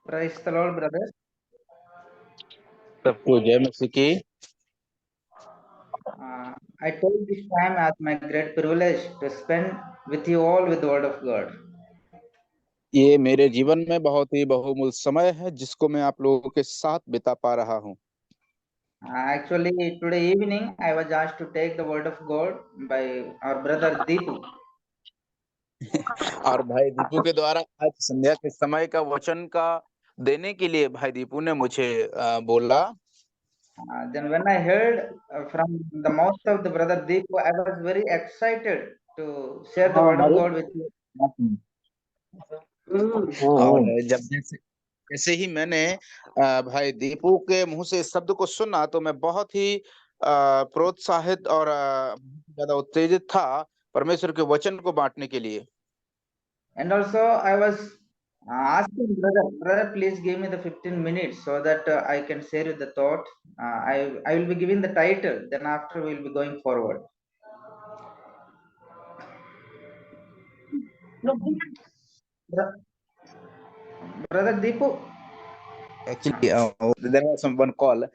Praise the Lord, brothers. सबको जय मसीह की। I take this time as my great privilege to spend with you all with the Word of God. ये मेरे जीवन में बहुत ही बहुमूल्य समय है जिसको मैं आप लोगों के साथ बिता पा रहा हूँ। Actually, today evening I was asked to take the Word of God by our brother Deepu. और भाई दीपू के द्वारा आज संध्या के समय का वचन का देने के लिए भाई दीपू ने मुझे बोला। Then when I heard from the mouth of the brother Deepu, I was very excited to share the Word of God with you. और जब जैसे ही मैंने भाई दीपू के मुंह से इस शब्द को सुना तो मैं बहुत ही प्रोत्साहित और ज्यादा उत्तेजित था परमेश्वर के वचन को बांटने के लिए। And also I was asking brother, please give me the 15 minutes so that I can share you the thought. I will be giving the title, then after we will be going forward. Brother Deepu. Actually, there was someone call.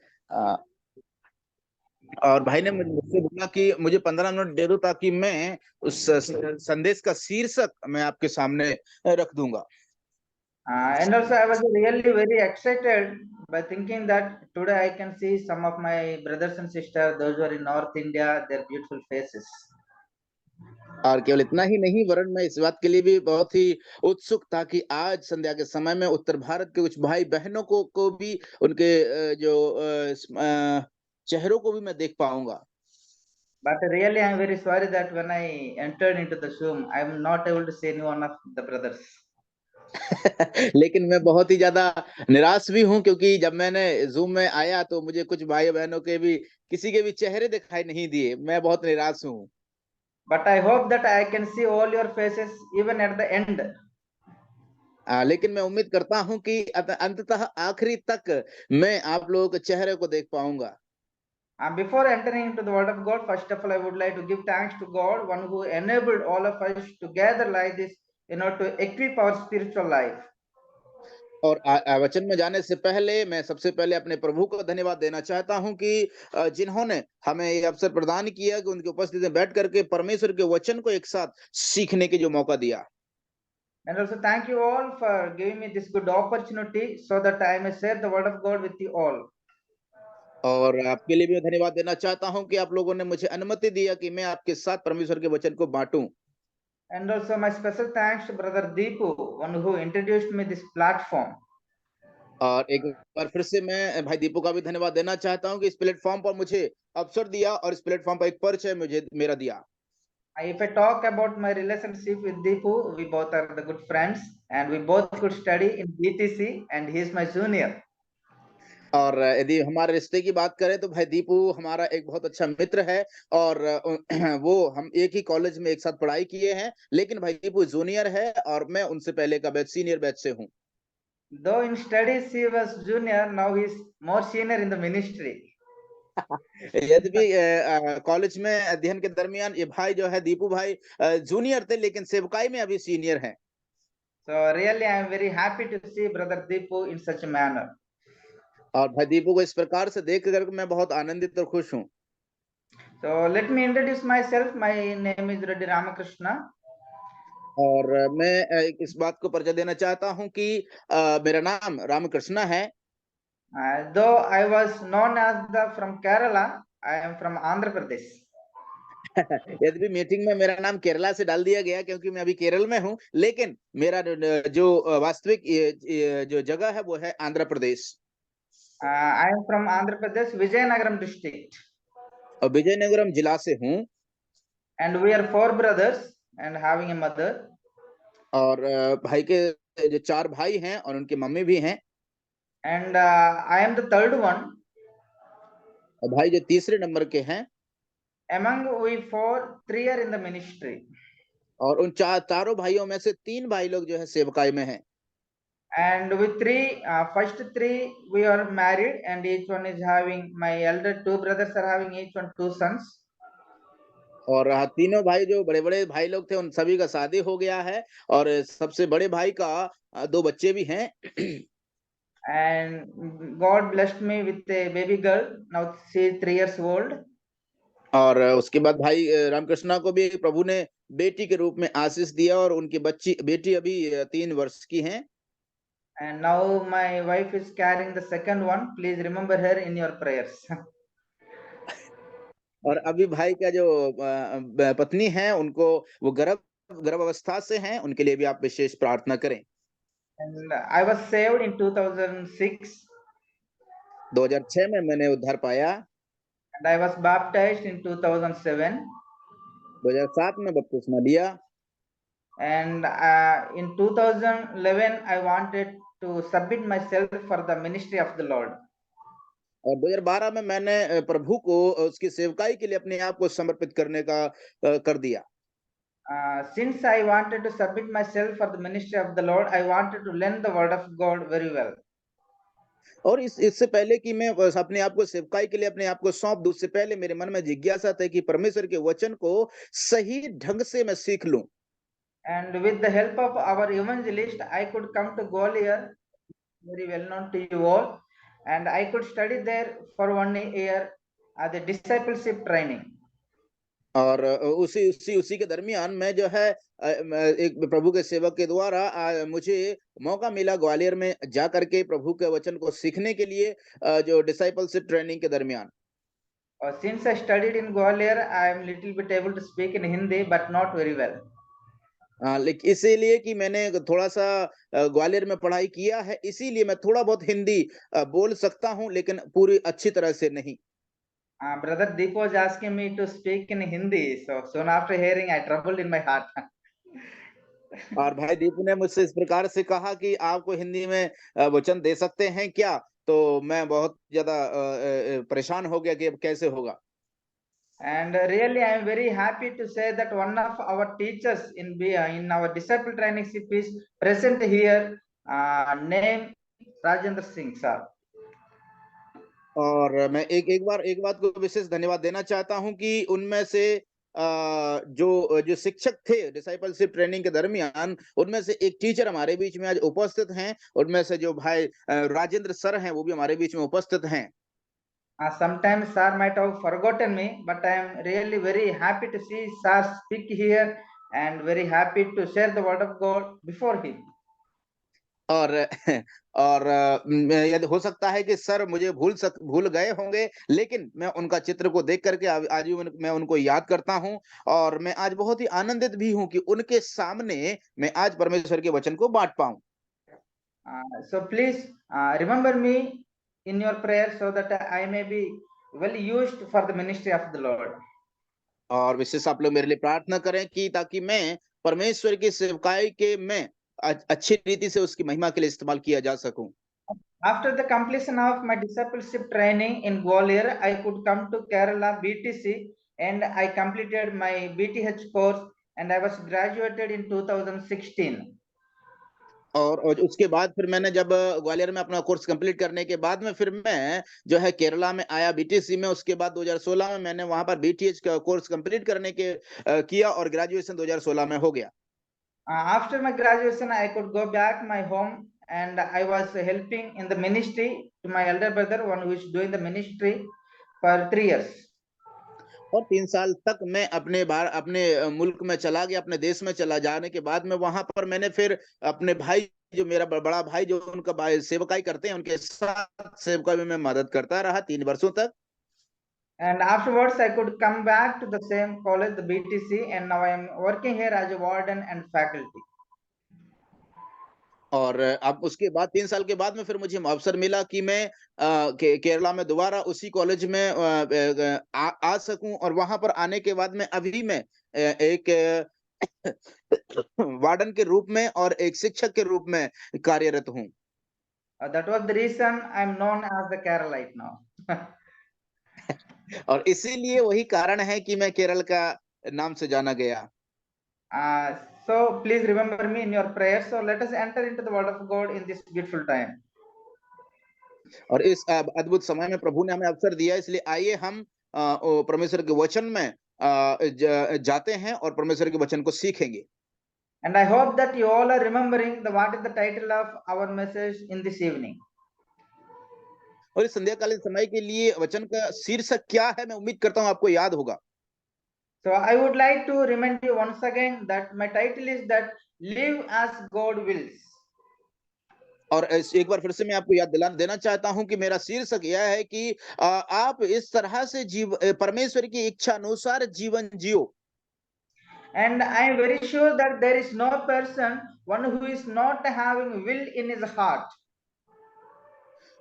और भाई ने मुझसे बोला कि मुझे 15 minute दे दो ताकि मैं उस संदेश का शीर्षक मैं आपके सामने रख दूंगा। And also I was really very excited by thinking that today I can see some of my brothers and sisters, those who are in North India, their beautiful faces. और केवल इतना ही नहीं वरन मैं इस बात के लिए भी बहुत ही उत्सुक था कि आज संध्या के समय में उत्तर भारत के कुछ भाई बहनों को भी उनके जो चेहरों को भी मैं देख पाऊंगा। But really I am very sorry that when I entered into the Zoom, I am not able to see any one of the brothers. लेकिन मैं बहुत ही ज्यादा निराश भी हूं क्योंकि जब मैंने जूम में आया तो मुझे कुछ भाई बहनों के भी किसी के भी चेहरे दिखाई नहीं दिए। मैं बहुत निराश हूं। But I hope that I can see all your faces even at the end. लेकिन मैं उम्मीद करता हूं कि अंततः आखिरी तक मैं आप लोगों के चेहरे को देख पाऊंगा। Before entering into the Word of God, first of all, I would like to give thanks to God, one who enabled all of us to gather like this, to equip our spiritual life. और वचन में जाने से पहले मैं सबसे पहले अपने प्रभु को धन्यवाद देना चाहता हूं कि जिन्होंने हमें ये अवसर प्रदान किया कि उनकी उपस्थिति में बैठ करके परमेश्वर के वचन को एक साथ सीखने की जो मौका दिया। And also thank you all for giving me this good opportunity so that I may share the Word of God with you all. और आपके लिए भी धन्यवाद देना चाहता हूं कि आप लोगों ने मुझे अनुमति दिया कि मैं आपके साथ परमेश्वर के वचन को बांटूं। And also my special thanks to brother Deepu, one who introduced me this platform. और एक बार फिर से मैं भाई दीपू का भी धन्यवाद देना चाहता हूं कि इस प्लेटफॉर्म पर मुझे अवसर दिया और इस प्लेटफॉर्म पर एक परिचय मुझे मेरा दिया। If I talk about my relationship with Deepu, we both are the good friends and we both could study in BTC and he is my junior. और यदि हमारे रिश्ते की बात करें तो भाई दीपू हमारा एक बहुत अच्छा मित्र है और वो हम एक ही कॉलेज में एक साथ पढ़ाई किए हैं, लेकिन भाई दीपू जूनियर है और मैं उनसे पहले का बैच सीनियर बैच से हूँ। Though in studies he was junior, now he is more senior in the ministry. यद्यपि कॉलेज में अध्ययन के दरमियान ये भाई जो है दीपू भाई जूनियर थे लेकिन सेवकाई में अभी सीनियर हैं। So really I am very happy to see brother Deepu in such a manner. और भाई दीपू को इस प्रकार से देख कर मैं बहुत आनंदित और खुश हूँ। So let me introduce myself. My name is Reddy Ramakrishna. और मैं इस बात को परिचय देना चाहता हूँ कि मेरा नाम रामकृष्णा है। Though I was known as from Kerala, I am from Andhra Pradesh. यद्यपि मीटिंग में मेरा नाम केरला से डाल दिया गया क्योंकि मैं अभी केरल में हूँ, लेकिन मेरा जो वास्तविक जो जगह है वो है Andhra Pradesh. I am from Andhra Pradesh, Vijayanagaram district. और विजयनगरम जिला से हूँ। And we are 4 brothers and having a mother. और भाई के जो 4 भाई हैं और उनकी मम्मी भी हैं। And I am the third one. और भाई जो तीसरे नंबर के हैं। Among we 4, 3 are in the ministry. और उन चारों भाइयों में से 3 भाई लोग जो है सेवकाई में हैं। And with 3, first 3 we are married and each one is having, my elder 2 brothers are having each one 2 sons. और तीनों भाई जो बड़े-बड़े भाई लोग थे उन सभी का शादी हो गया है और सबसे बड़े भाई का 2 बच्चे भी हैं। and God blessed me with a baby girl. Now she is 3 years old. और उसके बाद भाई रामकृष्णा को भी प्रभु ने बेटी के रूप में आशीष दिया और उनकी बेटी अभी 3 वर्ष की हैं। And now my wife is carrying the second one. Please remember her in your prayers. और अभी भाई का जो पत्नी है उनको वो गर्भावस्था से हैं, उनके लिए भी आप विशेष प्रार्थना करें। And I was saved in 2006. 2006 में मैंने उद्धार पाया। And I was baptized in 2007. 2007 में बपतिस्मा लिया। And in 2011 I wanted to submit myself for the ministry of the Lord. और 2012 में मैंने प्रभु को उसकी सेवकाई के लिए अपने आप को समर्पित करने का कर दिया। Since I wanted to submit myself for the ministry of the Lord, I wanted to learn the word of God very well. और इससे पहले कि मैं बस अपने आप को सेवकाई के लिए अपने आप को सौंप दूं, उससे पहले मेरे मन में जिज्ञासा था कि परमेश्वर के वचन को सही ढंग से मैं सीख लूं। And with the help of our evangelist, I could come to Gwalior, very well known to you all, and I could study there for 1 year the discipleship training. और उसी के दरमियान मैं जो है एक प्रभु के सेवक के द्वारा मुझे मौका मिला ग्वालियर में जा करके प्रभु के वचन को सीखने के लिए जो डिसाइपलशिप ट्रेनिंग के दरमियान। Since I studied in Gwalior, I am little bit able to speak in Hindi, but not very well. लेकिन इसीलिए कि मैंने थोड़ा सा ग्वालियर में पढ़ाई किया है, इसीलिए मैं थोड़ा बहुत हिंदी बोल सकता हूं, लेकिन पूरी अच्छी तरह से नहीं। Brother Deep was asking me to speak in Hindi, so soon after hearing, I troubled in my heart. और भाई दीपू ने मुझसे इस प्रकार से कहा कि आपको हिंदी में वचन दे सकते हैं क्या? तो मैं बहुत ज्यादा परेशान हो गया कि अब कैसे होगा। And really, I am very happy to say that one of our teachers in our disciple trainingship is present here, named Rajendra Singh sir. और मैं एक बात को विशेष धन्यवाद देना चाहता हूं कि उनमें से जो शिक्षक थे डिसाइपलशिप ट्रेनिंग के दरमियान, उनमें से एक टीचर हमारे बीच में आज उपस्थित हैं। उनमें से जो भाई राजेंद्र सर हैं, वो भी हमारे बीच में उपस्थित हैं। Sometimes sir might have forgotten me, but I am really very happy to see sir speak here and very happy to share the word of God before him. और यदि हो सकता है कि सर मुझे भूल गए होंगे, लेकिन मैं उनका चित्र को देख करके आज भी मैं उनको याद करता हूं और मैं आज बहुत ही आनंदित भी हूं कि उनके सामने मैं आज परमेश्वर के वचन को बांट पाऊं। So please remember me in your prayer so that I may be well used for the ministry of the Lord. और विशेष आप लोग मेरे लिए प्रार्थना करें कि ताकि मैं परमेश्वर की सेवकाई के में अच्छी रीति से उसकी महिमा के लिए इस्तेमाल किया जा सकूं। After the completion of my discipleship training in Gwalior, I could come to Kerala BTC and I completed my BTH course and I was graduated in 2016. और उसके बाद फिर मैंने जब ग्वालियर में अपना कोर्स कंप्लीट करने के बाद में फिर मैं जो है केरला में आया बीटीसी में। उसके बाद 2016 में मैंने वहां पर बीटीएच का कोर्स कंप्लीट करने के किया और ग्रेजुएशन 2016 में हो गया। After my graduation, I could go back my home and I was helping in the ministry to my elder brother, one who is doing the ministry for 3 years. और 3 साल तक मैं अपने मुल्क में चला गया, अपने देश में चला जाने के बाद में वहां पर मैंने फिर अपने भाई जो मेरा बड़ा भाई जो उनका सेवकाई करते हैं, उनके साथ सेवकाई में मैं मदद करता रहा 3 वर्षों तक। And afterwards, I could come back to the same college, the BTC, and now I am working here as a warden and faculty. और अब उसके बाद 3 साल के बाद में फिर मुझे अवसर मिला कि मैं केरला में दोबारा उसी कॉलेज में आ सकूं और वहां पर आने के बाद में अभी मैं एक वार्डन के रूप में और एक शिक्षक के रूप में कार्यरत हूं। That was the reason I am known as the Keralite now. और इसीलिए वही कारण है कि मैं केरल का नाम से जाना गया। So please remember me in your prayers. So let us enter into the word of God in this beautiful time. और इस अद्भुत समय में प्रभु ने हमें अवसर दिया, इसलिए आइए हम परमेश्वर के वचन में जाते हैं और परमेश्वर के वचन को सीखेंगे। And I hope that you all are remembering what is the title of our message in this evening. और इस संध्याकालीन समय के लिए वचन का शीर्षक क्या है, मैं उम्मीद करता हूँ आपको याद होगा। So I would like to remind you once again that my title is that live as God wills. और एक बार फिर से मैं आपको याद दिला देना चाहता हूँ कि मेरा शीर्षक यह है कि आप इस तरह से परमेश्वर की इच्छा अनुसार जीवन जियो। And I am very sure that there is no person, one who is not having will in his heart.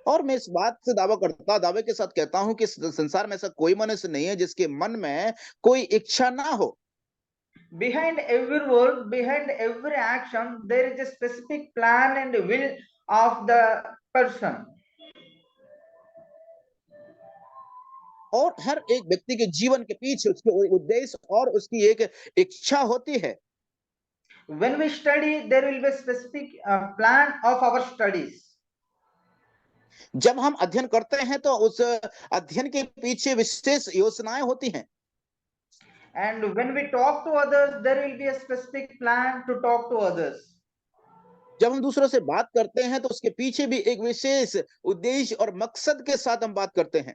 और मैं इस बात से दावे के साथ कहता हूँ कि इस संसार में ऐसा कोई मनुष्य नहीं है जिसके मन में कोई इच्छा ना हो। Behind every word, behind every action, there is a specific plan and will of the person. और हर एक व्यक्ति के जीवन के पीछे उसके उद्देश्य और उसकी एक इच्छा होती है। When we study, there will be a specific plan of our studies. जब हम अध्ययन करते हैं तो उस अध्ययन के पीछे विशेष योजनाएं होती हैं। And when we talk to others, there will be a specific plan to talk to others. जब हम दूसरों से बात करते हैं तो उसके पीछे भी एक विशेष उद्देश्य और मकसद के साथ हम बात करते हैं।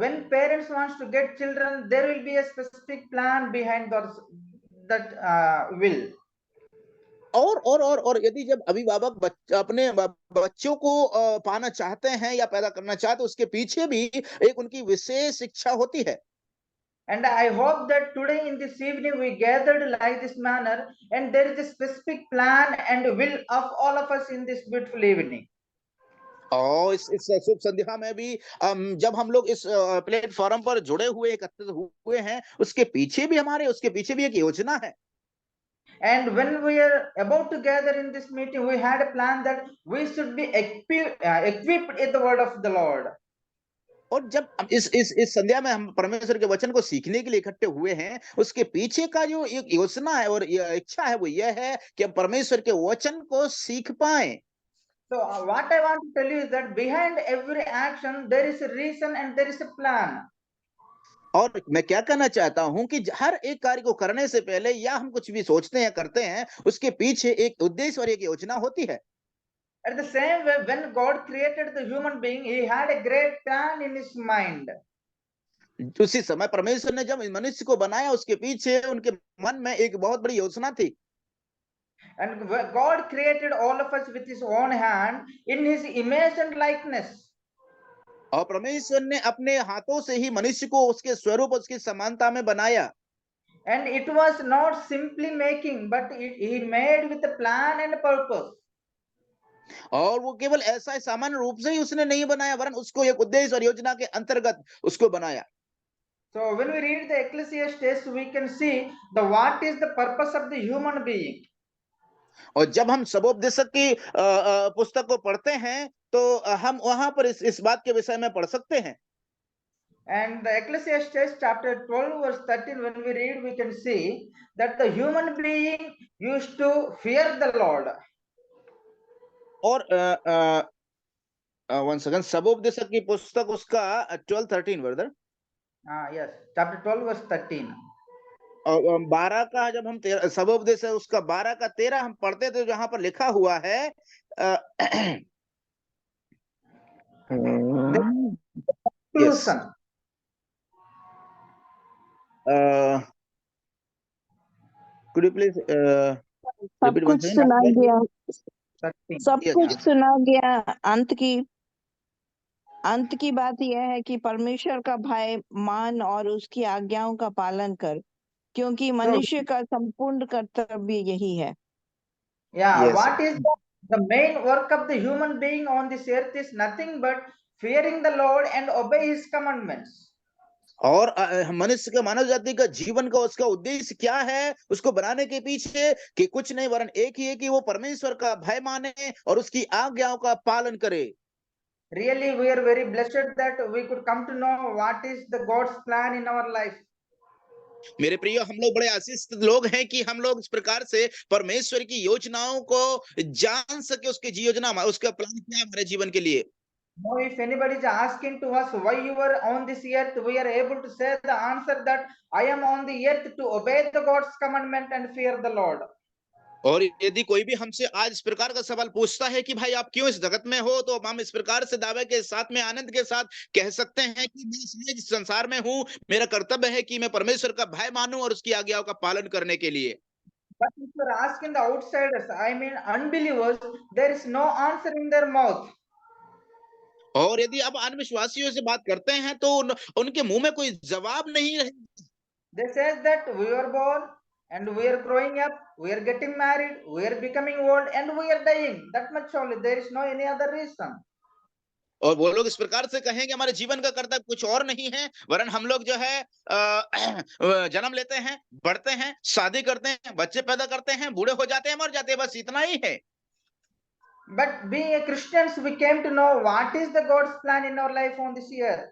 When parents wants to get children, there will be a specific plan behind that will. और यदि जब अभिभावक अपने बच्चों को पाना चाहते हैं या पैदा करना चाहते हैं, उसके पीछे भी एक उनकी विशेष इच्छा होती है। And I hope that today in this evening we gathered like this manner, and there is a specific plan and will of all of us in this beautiful evening. और इस शुभ संध्या में भी जब हम लोग इस प्लेटफॉर्म पर जुड़े हुए एकत्रित हुए हैं, उसके पीछे भी एक योजना है। And when we are about to gather in this meeting, we had a plan that we should be equipped in the word of the Lord. और जब हम इस संध्या में हम परमेश्वर के वचन को सीखने के लिए इकट्ठे हुए हैं, उसके पीछे का जो एक योजना है और इच्छा है वो यह है कि हम परमेश्वर के वचन को सीख पाएं। So what I want to tell you is that behind every action there is a reason and there is a plan. और मैं क्या कहना चाहता हूं कि हर एक कार्य को करने से पहले या हम कुछ भी सोचते हैं करते हैं, उसके पीछे एक उद्देश्य और एक योजना होती है। At the same way, when God created the human being, He had a great plan in His mind. उसी समय परमेश्वर ने जब मनुष्य को बनाया, उसके पीछे उनके मन में एक बहुत बड़ी योजना थी। And God created all of us with His own hand in His image and likeness. और परमेश्वर ने अपने हाथों से ही मनुष्य को उसके स्वरूप, उसकी समानता में बनाया। And it was not simply making, but He made with a plan and a purpose. और वो केवल ऐसा सामान्य रूप से ही उसने नहीं बनाया, वरन उसको एक उद्देश्य और योजना के अंतर्गत उसको बनाया। So when we read the Ecclesiastes, we can see what is the purpose of the human being. और जब हम सबोपदेशक की पुस्तक को पढ़ते हैं तो हम वहां पर इस बात के विषय में पढ़ सकते हैं। And the Ecclesiastes chapter 12 verse 13, when we read, we can see that the human being used to fear the Lord. और वन सेकंड, सबोपदेशक की पुस्तक उसका 12-13 ब्रदर। Yes, chapter 12 verse 13. और 12 का जब हम सबोपदेश है उसका 12 का 13 हम पढ़ते थे, जहां पर लिखा हुआ है yes. Could you please सब repeat कुछ once again? सुना गया, 13. सब Yes, कुछ yes. सुना गया। अंत की बात यह है कि परमेश्वर का भय मान और उसकी आज्ञाओं का पालन कर, क्योंकि मनुष्य का संपूर्ण कर्तव्य यही है। Yeah, Yes. what is the main work of the human being on this earth is nothing but fearing the Lord and obey His commandments. और मनुष्य का, मानव जाति का जीवन का उसका उद्देश्य क्या है उसको बनाने के पीछे, कि कुछ नहीं वरन एक ही है कि वो परमेश्वर का भय माने और उसकी आज्ञाओं का पालन करे। Really, we are very blessed that we could come to know what is the God's plan in our life. मेरे प्रियो, हम लोग बड़े आशीषित लोग हैं कि हम लोग इस प्रकार से परमेश्वर की योजनाओं को जान सके, उसकी योजना, उसका प्लान क्या है हमारे जीवन के लिए। Now, if anybody is asking to us why you are on this earth, we are able to say the answer that I am on the earth to obey the God's commandment and fear the Lord. और यदि कोई भी हमसे आज इस प्रकार का सवाल पूछता है कि भाई आप क्यों इस जगत में हो, तो हम इस प्रकार से दावे के साथ में आनंद के साथ कह सकते हैं कि मैं इसलिए इस संसार में हूँ, मेरा कर्तव्य है कि मैं परमेश्वर का भय मानूं और उसकी आज्ञाओं का पालन करने के लिए। But if you're asking the outsiders, I mean unbelievers, there is no answer in their mouth. और यदि आप अविश्वासियों से बात करते हैं तो उनके मुंह में कोई जवाब नहीं रहे। They say that we are born and we are growing up, we are getting married, we are becoming old, and we are dying. That much only. There is no any other reason. और वो लोग इस प्रकार से कहेंगे हमारे जीवन का कर्तव्य कुछ और नहीं है, वरन हम लोग जो है जन्म लेते हैं, बढ़ते हैं, शादी करते हैं, बच्चे पैदा करते हैं, बूढ़े हो जाते हैं, मर जाते हैं, बस इतना ही है। But being a Christians, we came to know what is the God's plan in our life on this earth.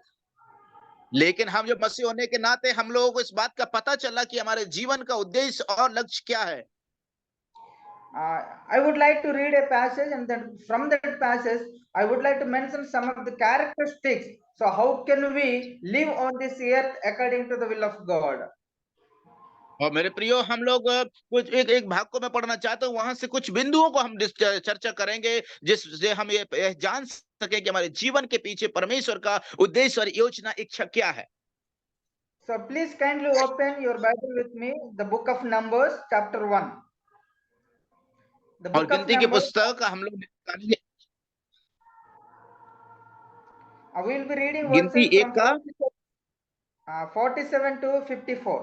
लेकिन हम जो मसीह होने के नाते हम लोगों को इस बात का पता चला कि हमारे जीवन का उद्देश्य और लक्ष्य क्या है। I would like to read a passage, and then from that passage, I would like to mention some of the characteristics. So, how can we live on this earth according to the will of God? और मेरे प्रियो, हम लोग कुछ एक एक भाग को मैं पढ़ना चाहता हूँ, वहां से कुछ बिंदुओं को हम चर्चा करेंगे, जिससे हम ये जान सके कि हमारे जीवन के पीछे परमेश्वर का उद्देश्य और योजना, इच्छा क्या है। So, please kindly open your Bible with me, the book of Numbers, chapter 1. The और book of गिनती की Numbers, पुस्तक हम लोग निकालेंगे। we will be reading गिनती verses एक from का 47 to 54.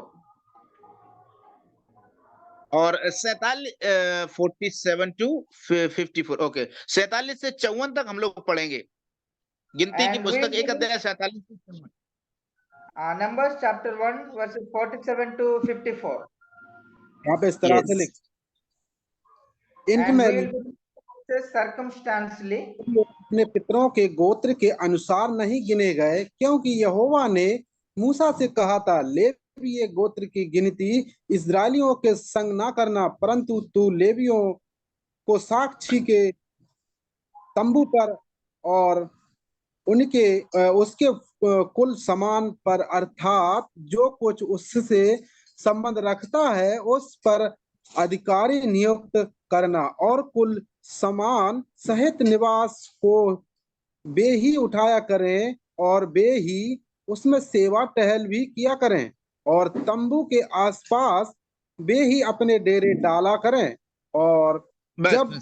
और 47 टू 54, ओके, 47 से 54 तक हम लोग पढ़ेंगे। गिनती की And we will पुस्तक be एक अध्याय 47 से 54। Numbers chapter 1, verses 47 to 54. यहाँ पे इस तरह से लिख, And इनमें we will be reading circumstantially. अपने पितरों के गोत्र के अनुसार नहीं गिने गए, क्योंकि यहोवा ने मूसा से कहा था, लेवीय गोत्र की गिनती इस्राएलियों के संग ना करना, परंतु तू लेवियों को साक्षी के तंबू पर और उनके उसके कुल समान पर, अर्थात जो कुछ उससे संबंध रखता है उस पर अधिकारी नियुक्त करना, और कुल समान सहित निवास को वे ही उठाया करें और वे ही उसमें सेवा टहल भी किया करें, और तंबू के आसपास वे ही अपने डेरे डाला करें। और जब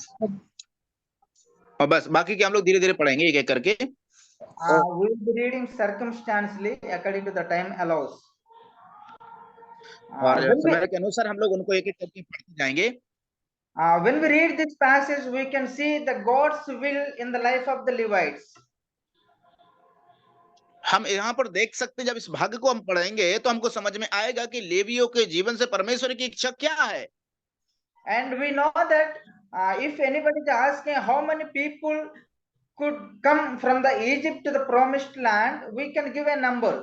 बस बाकी के हम लोग धीरे धीरे पढ़ेंगे एक एक करके। We will be reading circumstantially according to the time allows. और समय के अनुसार हम लोग उनको एक एक करके पढ़ते जाएंगे। When we read this passage, we can see the God's will in the life of the Levites. हम यहाँ पर देख सकते हैं, जब इस भाग को हम पढ़ेंगे तो हमको समझ में आएगा कि लेवियों के जीवन से परमेश्वर की इच्छा क्या है। And we know that if anybody is asking how many people could come from the Egypt to the promised land, we can give a number.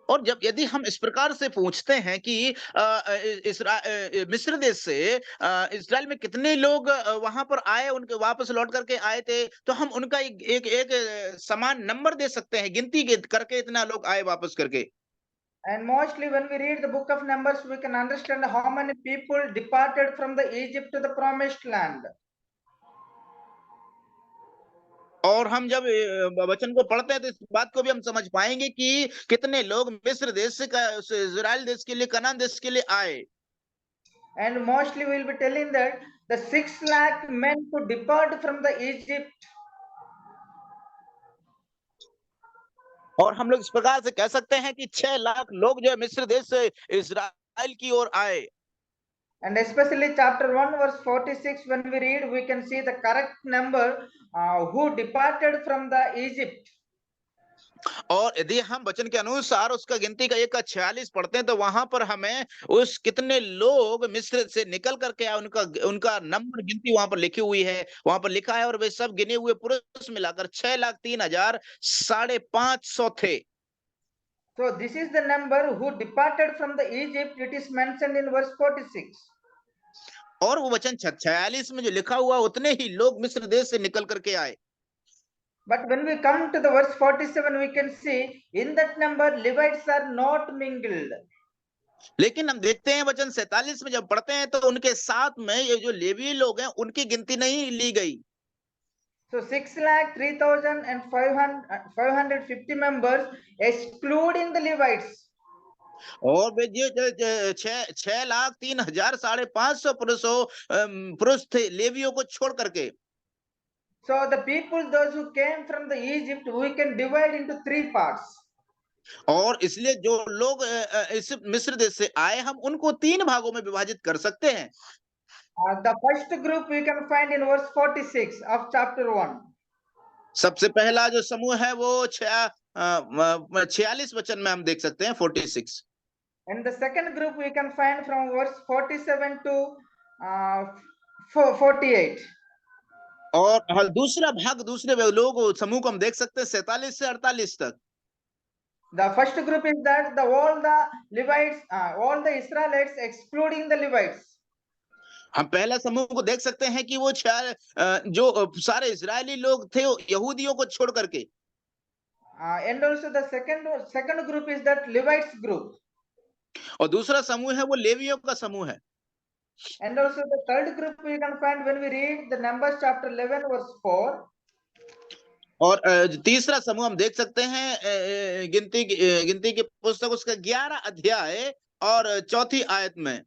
और जब यदि हम इस प्रकार से पूछते हैं कि मिस्र देश से इस्राएल में कितने लोग वहां पर आए, उनके वापस लौट करके आए थे, तो हम उनका एक समान नंबर दे सकते हैं, गिनती करके इतना लोग आए वापस करके। And mostly when we read the book of Numbers, we can understand how many people departed from the Egypt to the promised land. और हम जब वचन को पढ़ते हैं तो इस बात को भी हम समझ पाएंगे कि कितने लोग मिस्र देश से इजराइल देश के लिए, कनान देश के लिए आए। And mostly we will be telling that the 6 lakh men could depart from the Egypt. और हम लोग इस प्रकार से कह सकते हैं कि 6 लाख लोग जो है मिस्र देश से इजराइल की ओर आए। And especially chapter 1 verse 46, when we read, we can see the correct number who departed from the Egypt. और यदि हम वचन के अनुसार उसका गिनती का 1:46 पढ़ते हैं तो वहां पर हमें उस कितने लोग मिस्र से निकल करके आए उनका नंबर गिनती वहां पर लिखी हुई है, वहां पर लिखा है, और वे सब गिने हुए पुरुष मिलाकर 6,03,550 थे। So this is the number who departed from the Egypt. It is mentioned in verse 46. और वो वचन 46 में जो लिखा हुआ उतने ही लोग मिस्र देश से निकल करके आए। But when we come to the verse 47, we can see in that number Levites are not mingled. लेकिन हम देखते हैं वचन 47 में जब पढ़ते हैं तो उनके साथ में ये जो लेवी लोग हैं उनकी गिनती नहीं ली गई। So 6,03,550 members, excluding the Levites. और वे जो 6,03,550 पुरुष थे लेवियों को छोड़ करके। So the people, those who came from the Egypt, we can divide into three parts. और इसलिए जो लोग इस मिस्र देश से आए हम उनको 3 भागों में विभाजित कर सकते हैं। The first group we can find in verse 46 of chapter 1. सबसे पहला जो समूह है वो 46 वचन में हम देख सकते हैं 46। And the second group we can find from verse 47 to 48. और दूसरा भाग दूसरे लोग समूह को हम देख सकते हैं 47 से 48 तक। The first group is that all the Levites, all the Israelites excluding the Levites. हम पहला समूह को देख सकते हैं कि वो जो सारे इजरायली लोग थे यहूदियों को छोड़ करके। And also the second group is that Levites group. और दूसरा समूह है वो लेवियों का समूह है। And also the third group we can find when we read the Numbers chapter 11 verse 4. और तीसरा समूह हम देख सकते हैं गिनती की पुस्तक उसका 11 अध्याय और 4 आयत में।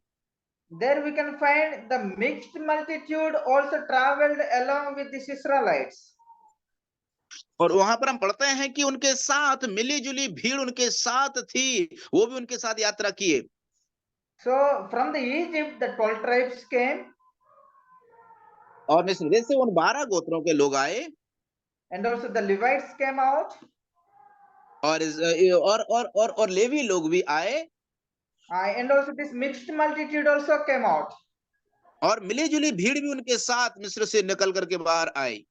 There we can find the mixed multitude also traveled along with the Israelites. और वहां पर हम पढ़ते हैं कि उनके साथ मिली जुली भीड़ उनके साथ थी, वो भी उनके साथ यात्रा किए। So from the Egypt the 12 tribes came. और मिस्र देश से उन 12 गोत्रों के लोग आए। And also the Levites came out. और लेवी लोग भी आए। And also this mixed multitude also came out. और मिली जुली भीड़ भी उनके साथ मिस्र से निकल करके बाहर आई।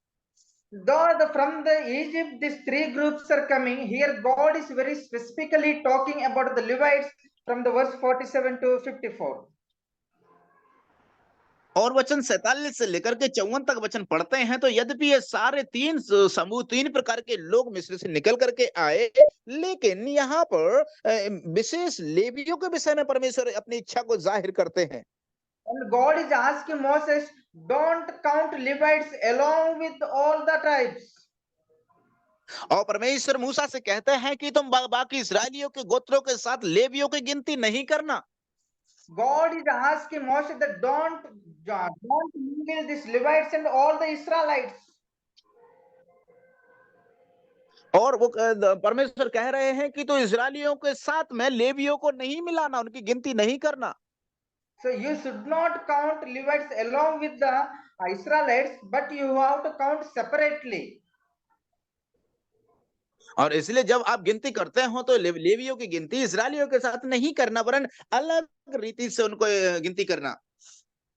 Though from the Egypt these three groups are coming, here God is very specifically talking about the Levites from the verse 47 to 54. और वचन 47 से लेकर के 54 तक वचन पढ़ते हैं तो यद्यपि ये सारे 3 समूह 3 प्रकार के लोग मिस्र से निकल करके आए, लेकिन यहाँ पर विशेष लेवियों के विषय में परमेश्वर अपनी इच्छा को जाहिर करते हैं। And God is asking Moses, don't count Levites along with all the tribes. और परमेश्वर मूसा से कहते हैं कि तुम बाकी इस्राएलियों के गोत्रों के साथ लेवियों की गिनती नहीं करना। God is asking Moses that don't mingle these Levites and all the Israelites. और वो परमेश्वर कह रहे हैं कि तो इस्राएलियों के साथ में लेवियों को नहीं मिलाना, उनकी गिनती नहीं करना। So you should not count Levites along with the Israelites, but you have to count separately. और इसलिए जब आप गिनती करते हो तो लेवियों की गिनती इस्राएलियों के साथ नहीं करना, वरन अलग रीति से उनको गिनती करना।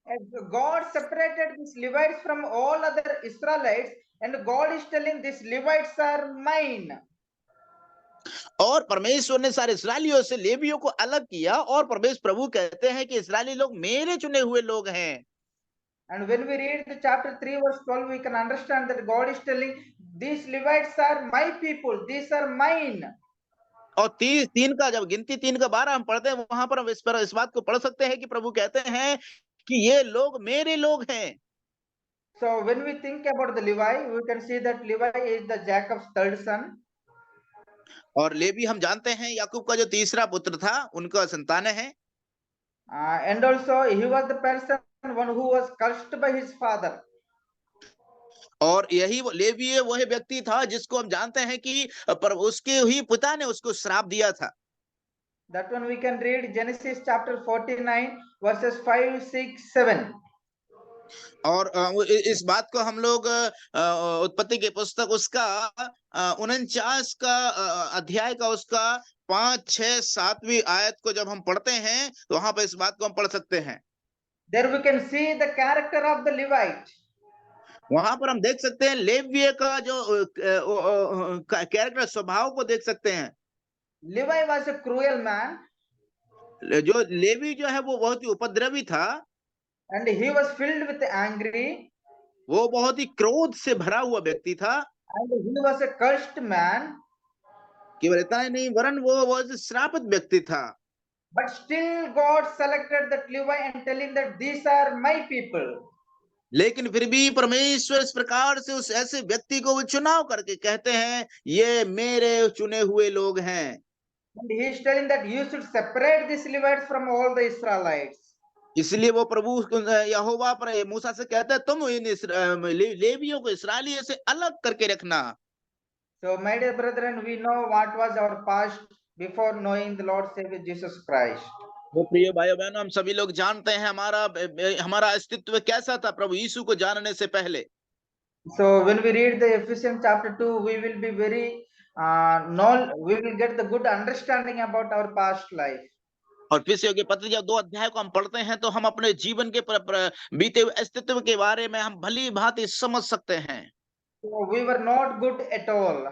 As God separated these Levites from all other Israelites, and God is telling these Levites are mine. और परमेश्वर ने सारे इस्राएलियों से लेवियों को अलग किया और परमेश्वर प्रभु कहते हैं कि इस्राएली लोग मेरे चुने हुए लोग हैं। And when we read the chapter 3 verse 12, we can understand that God is telling these Levites are my people, these are mine. और 3 का जब गिनती 3 का 12 हम पढ़ते हैं वहां पर हम इस बात को पढ़ सकते हैं कि प्रभु कहते हैं कि ये लोग मेरे लोग हैं। So when we think about the Levi, we can see that Levi is the Jacob's third son. और लेवी हम जानते हैं याकूब का जो तीसरा पुत्र था उनका संतान है। And also he was the person one who was cursed by his father. और यही लेवी वही व्यक्ति था जिसको हम जानते हैं कि पर उसके ही पिता ने उसको श्राप दिया था। That one we can read Genesis chapter 49 verses 5, 6, 7. और इस बात को हम लोग उत्पत्ति की पुस्तक उसका 49 का अध्याय का उसका 5, 6, 7वीं आयत को जब हम पढ़ते हैं तो वहां पर इस बात को हम पढ़ सकते हैं। There we can see the character of the Levite. वहां पर हम देख सकते हैं लेवी का जो कैरेक्टर स्वभाव को देख सकते हैं। Levi was a cruel man. जो लेवी जो है वो बहुत ही उपद्रवी था। And he was filled with angry. वो बहुत ही क्रोध से भरा हुआ व्यक्ति था। And he was a cursed man. केवल इतना ही नहीं वरन वो श्रापित व्यक्ति था। But still God selected that Levi and telling that these are my people. लेकिन फिर भी परमेश्वर इस प्रकार से उस ऐसे व्यक्ति को वो चुनाव करके कहते हैं ये मेरे चुने हुए लोग हैं। And he is telling that you should separate these Levites from all the Israelites. इसलिए वो प्रभु यहोवा पर मूसा से कहता है तुम इन लेवियों को इस्राएलियों से अलग करके रखना। So, my dear brethren, we know what was our past before knowing the Lord Savior Jesus Christ. वो प्रिय भाइयों बहनों हम सभी लोग जानते हैं हमारा अस्तित्व कैसा था प्रभु यीशु को जानने से पहले। So, when we read the Ephesians chapter 2, we will be very we will get the good understanding about our past life. और फिलिप्पियों के पत्र जब 2 अध्याय को हम पढ़ते हैं तो हम अपने जीवन के बीते हुए अस्तित्व के बारे में हम भली भांति समझ सकते हैं। So, we were not good at all.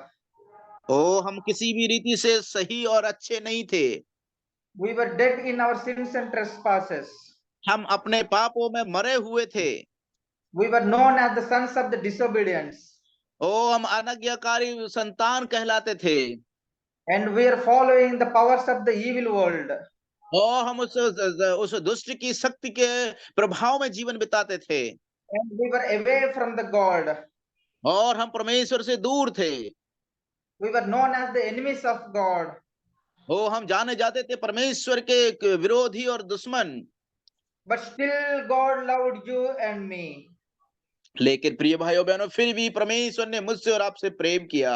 हम किसी भी रीति से सही और अच्छे नहीं थे। We were dead in our sins and trespasses. हम अपने पापों में मरे हुए थे। We were known as the sons of the disobedience. हम अनाज्ञाकारी संतान कहलाते थे। And we are following the powers of the evil world. हम उस दुष्ट की शक्ति के प्रभाव में जीवन बिताते थे। And we were away from the God. और हम परमेश्वर से दूर थे। We were known as the enemies of God. हम जाने जाते थे परमेश्वर के विरोधी और दुश्मन। But still God loved you and me. लेकिन प्रिय भाइयों बहनों फिर भी परमेश्वर ने मुझसे और आपसे प्रेम किया।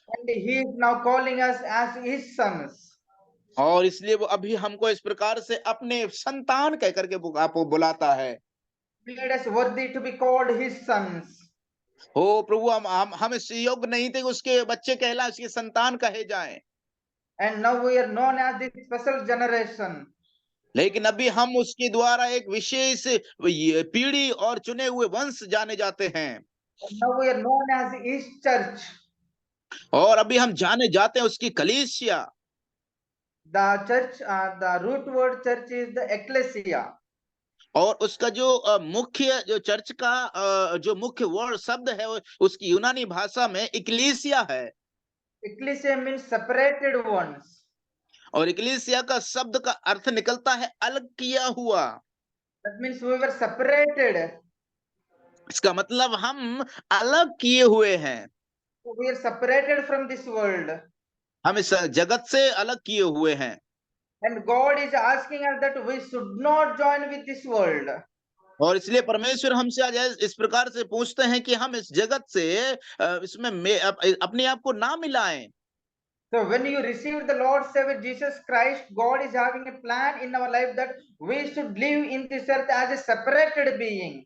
And he is now calling us as his sons. और इसलिए वो अभी हमको इस प्रकार से अपने संतान कह करके आपको बुलाता है। Made us worthy to be called his sons. प्रभु हम इस योग्य नहीं थे उसके बच्चे कहला उसके संतान कहे जाएं। And now we are known as this special generation. लेकिन अभी हम उसके द्वारा एक विशेष पीढ़ी और चुने हुए वंश जाने जाते हैं। And now we are known as his church. और अभी हम जाने जाते हैं उसकी कलीसिया। The church, the root word church is the ecclesia. और उसका जो मुख्य जो चर्च का जो मुख्य वर्ड शब्द है उसकी यूनानी भाषा में इक्लेसिया है। Ecclesia means separated ones. और इक्लेसिया का शब्द का अर्थ निकलता है अलग किया हुआ। That means we were separated. इसका मतलब हम अलग किए हुए हैं। We are separated from this world. हम इस जगत से अलग किए हुए हैं। And God is asking us that we should not join with this world. और इसलिए परमेश्वर हमसे आज इस प्रकार से पूछते हैं कि हम इस जगत से इसमें अपने आप को ना मिलाएं। So when you receive the Lord Savior Jesus Christ, God is having a plan in our life that we should live in this earth as a separated being.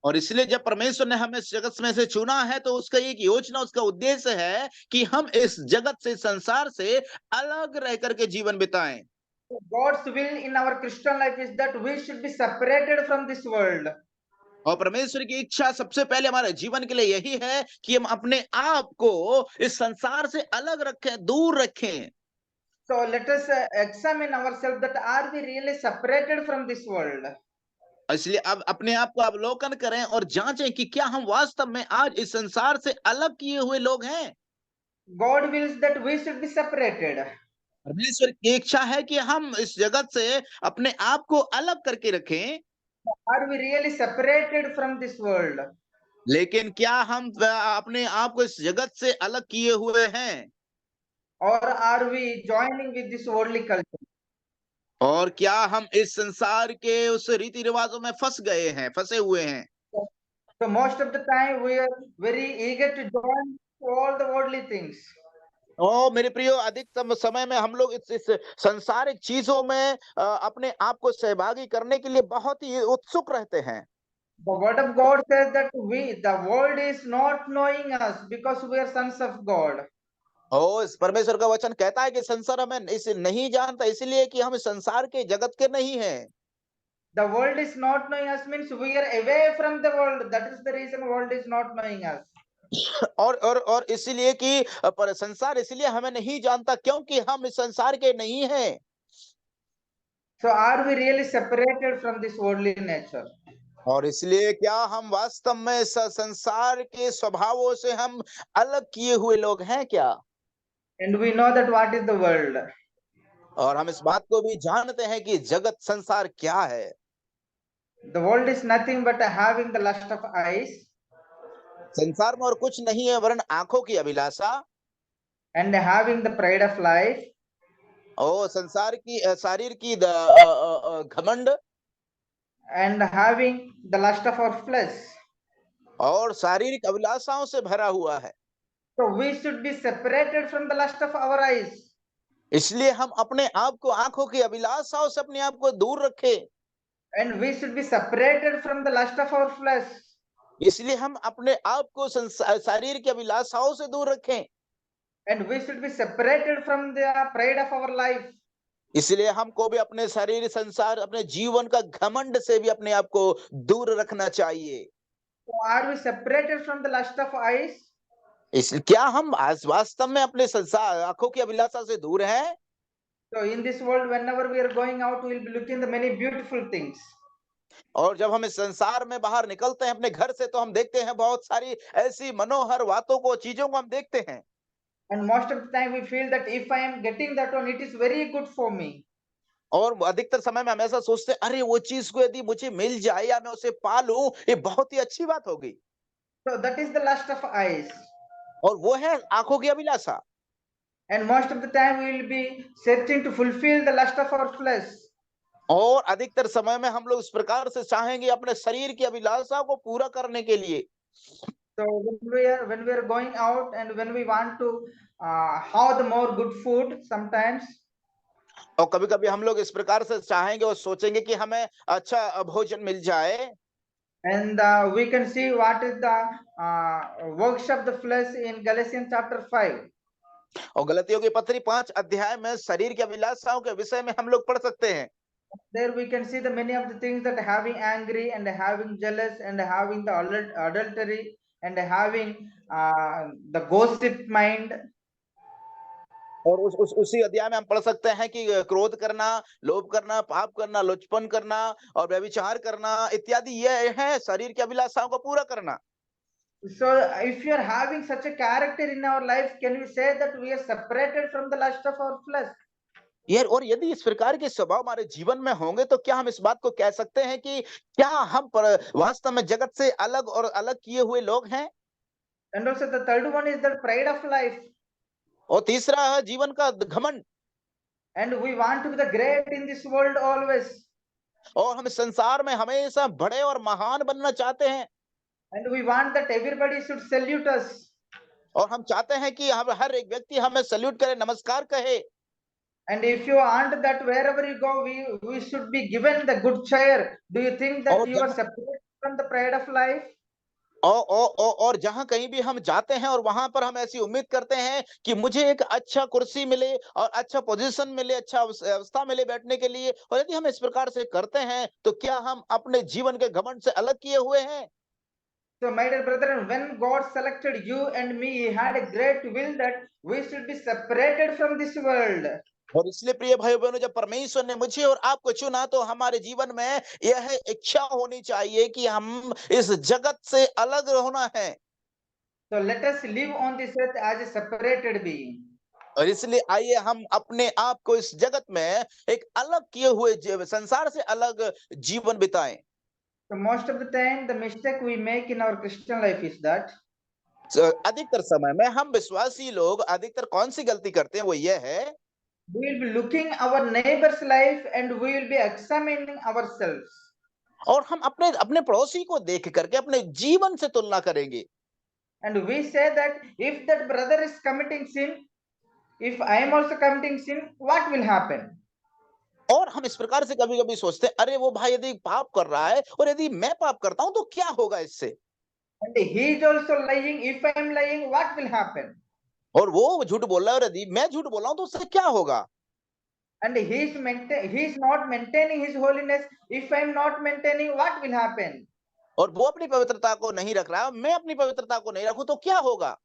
और इसलिए जब परमेश्वर ने हमें इस जगत में से चुना है तो उसका एक योजना उसका उद्देश्य है कि हम इस जगत से संसार से अलग रह करके जीवन बिताएं। God's will in our Christian life is that we should be separated from this world. और परमेश्वर की इच्छा सबसे पहले हमारे जीवन के लिए यही है कि हम अपने आप को इस संसार से अलग रखें, दूर रखें। So let us examine ourselves that are we really separated from this world? इसलिए अब अपने आप को अवलोकन करें और जांचें कि क्या हम वास्तव में आज इस संसार से अलग किए हुए लोग हैं। God wills that we should be separated. परमेश्वर की इच्छा है कि हम इस जगत से अपने आप को अलग करके रखें। Are we really separated from this world? लेकिन क्या हम अपने आप को इस जगत से अलग किए हुए हैं? Or are we joining with this worldly culture? और क्या हम इस संसार के उस रीति रिवाजों में फंसे हुए हैं? So most of the time we are very eager to join all the worldly things. मेरे प्रियो अधिकतम समय में हम लोग इस संसारिक चीजों में अपने आप को सहभागी करने के लिए बहुत ही उत्सुक रहते हैं। The word of God says that the world is not knowing us because we are sons of God. इस परमेश्वर का वचन कहता है कि संसार हमें इसे नहीं जानता इसलिए कि हम इस संसार के जगत के नहीं हैं। The world is not knowing us means we are away from the world. That is the reason world is not knowing us. और इसीलिए कि पर संसार इसलिए हमें नहीं जानता क्योंकि हम इस संसार के नहीं हैं। So are we really separated from this worldly nature? और इसलिए क्या हम वास्तव में संसार के स्वभावों से हम अलग किए हुए लोग हैं क्या? And we know that what is the world? और हम इस बात को भी जानते हैं कि जगत संसार क्या है। The world is nothing but having the lust of eyes संसार में और कुछ नहीं है वरन आंखों की अभिलाषा and having the pride of life और संसार की शरीर की घमंड and having the lust of our flesh. और शारीरिक अभिलाषाओं से भरा हुआ है। So we should be separated from the lust of our eyes. इसलिए हम अपने आप को आंखों की अभिलाषाओं से अपने आप को दूर रखें। And we should be separated from the lust of our flesh. इसलिए हम अपने आप को शरीर की अभिलाषाओं से दूर रखें। And we should be separated from the pride of our life. इसलिए हमको भी अपने शरीर संसार अपने जीवन का घमंड से भी अपने आप को दूर रखना चाहिए। So are we separated from the lust of eyes? इसलिए क्या हम वास्तव में अपने संसार आंखों की अभिलाषा से दूर हैं? So in this world, whenever we are going out, we will be looking the many beautiful things. और जब हम इस संसार में बाहर निकलते हैं अपने घर से तो हम देखते हैं बहुत सारी ऐसी मनोहर बातों को चीजों को हम देखते हैं। And most of the time we feel that if I am getting that one, it is very good for me. और अधिकतर समय में हम ऐसा सोचते हैं अरे वो चीज को यदि मुझे मिल जाए या मैं उसे पा लूं ये बहुत ही अच्छी बात होगी। So that is the lust of eyes. और वो है आंखों की अभिलाषा। And most of the time we will be searching to fulfill the lust of our flesh. और अधिकतर समय में हम लोग इस प्रकार से चाहेंगे अपने शरीर की अभिलाषा को पूरा करने के लिए। So when we are going out and when we want to have the more good food sometimes, और कभी-कभी हम लोग इस प्रकार से चाहेंगे और सोचेंगे कि हमें अच्छा भोजन मिल जाए। and we can see what is the works of the flesh in Galatians chapter 5. और गलतियों की पत्री 5 अध्याय में शरीर की अभिलाषाओं के विषय में हम लोग पढ़ सकते हैं। There we can see the many of the things that having angry and having jealous and having the adultery and having the gossip mind. और उसी अध्याय में हम पढ़ सकते हैं कि क्रोध करना, लोभ करना, पाप करना, लुचपन करना और व्यभिचार करना इत्यादि ये है शरीर की अभिलाषाओं को पूरा करना। So if you are having such a character in our life, can we say that we are separated from the lust of our flesh? यार और यदि इस प्रकार के स्वभाव हमारे जीवन में होंगे तो क्या हम इस बात को कह सकते हैं कि क्या हम वास्तव में जगत से अलग और अलग किए हुए लोग हैं? And also the third one is the pride of life. और तीसरा है जीवन का घमंड। And we want to be the great in this world always. और हम इस संसार में हमेशा बड़े और महान बनना चाहते हैं। And we want that everybody should salute us. और हम चाहते हैं कि हम हर एक व्यक्ति हमें सैल्यूट करे, नमस्कार कहे। And if you want that wherever you go, we should be given the good chair. Do you think that you are separated from the pride of life? और जहां कहीं भी हम जाते हैं और वहां पर हम ऐसी उम्मीद करते हैं कि मुझे एक अच्छा कुर्सी मिले और अच्छा पोजीशन मिले, अच्छा अवस्था मिले बैठने के लिए। और यदि हम इस प्रकार से करते हैं तो क्या हम अपने जीवन के घमंड से अलग किए हुए हैं? So my dear brethren, when God selected you and me, he had a great will that we should be separated from this world. और इसलिए प्रिय भाई बहनों जब परमेश्वर ने मुझे और आपको चुना तो हमारे जीवन में यह इच्छा होनी चाहिए कि हम इस जगत से अलग होना है। So let us live on this earth as a separated being. और इसलिए आइए हम अपने आप को इस जगत में एक अलग किए हुए संसार से अलग जीवन बिताएं। So most of the time, the mistake we make in our Christian life is that अधिकतर समय में हम विश्वासी लोग अधिकतर कौन सी गलती करते हैं वो ये है we will be looking our neighbor's life and we will be examining ourselves. और हम अपने अपने पड़ोसी को देख करके अपने जीवन से तुलना करेंगे। And we say that if that brother is committing sin, if I am also committing sin, what will happen? और हम इस प्रकार से कभी-कभी सोचते हैं अरे वो भाई यदि पाप कर रहा है और यदि मैं पाप करता हूं तो क्या होगा इससे? And he is also lying. If I am lying, what will happen? और वो झूठ बोल रहा है और यदि मैं झूठ बोल रहा हूं तो उससे क्या होगा? And he is not maintaining his holiness. If I am not maintaining, what will happen? और वो अपनी पवित्रता को नहीं रख रहा है, मैं अपनी पवित्रता को नहीं रखूं तो क्या होगा?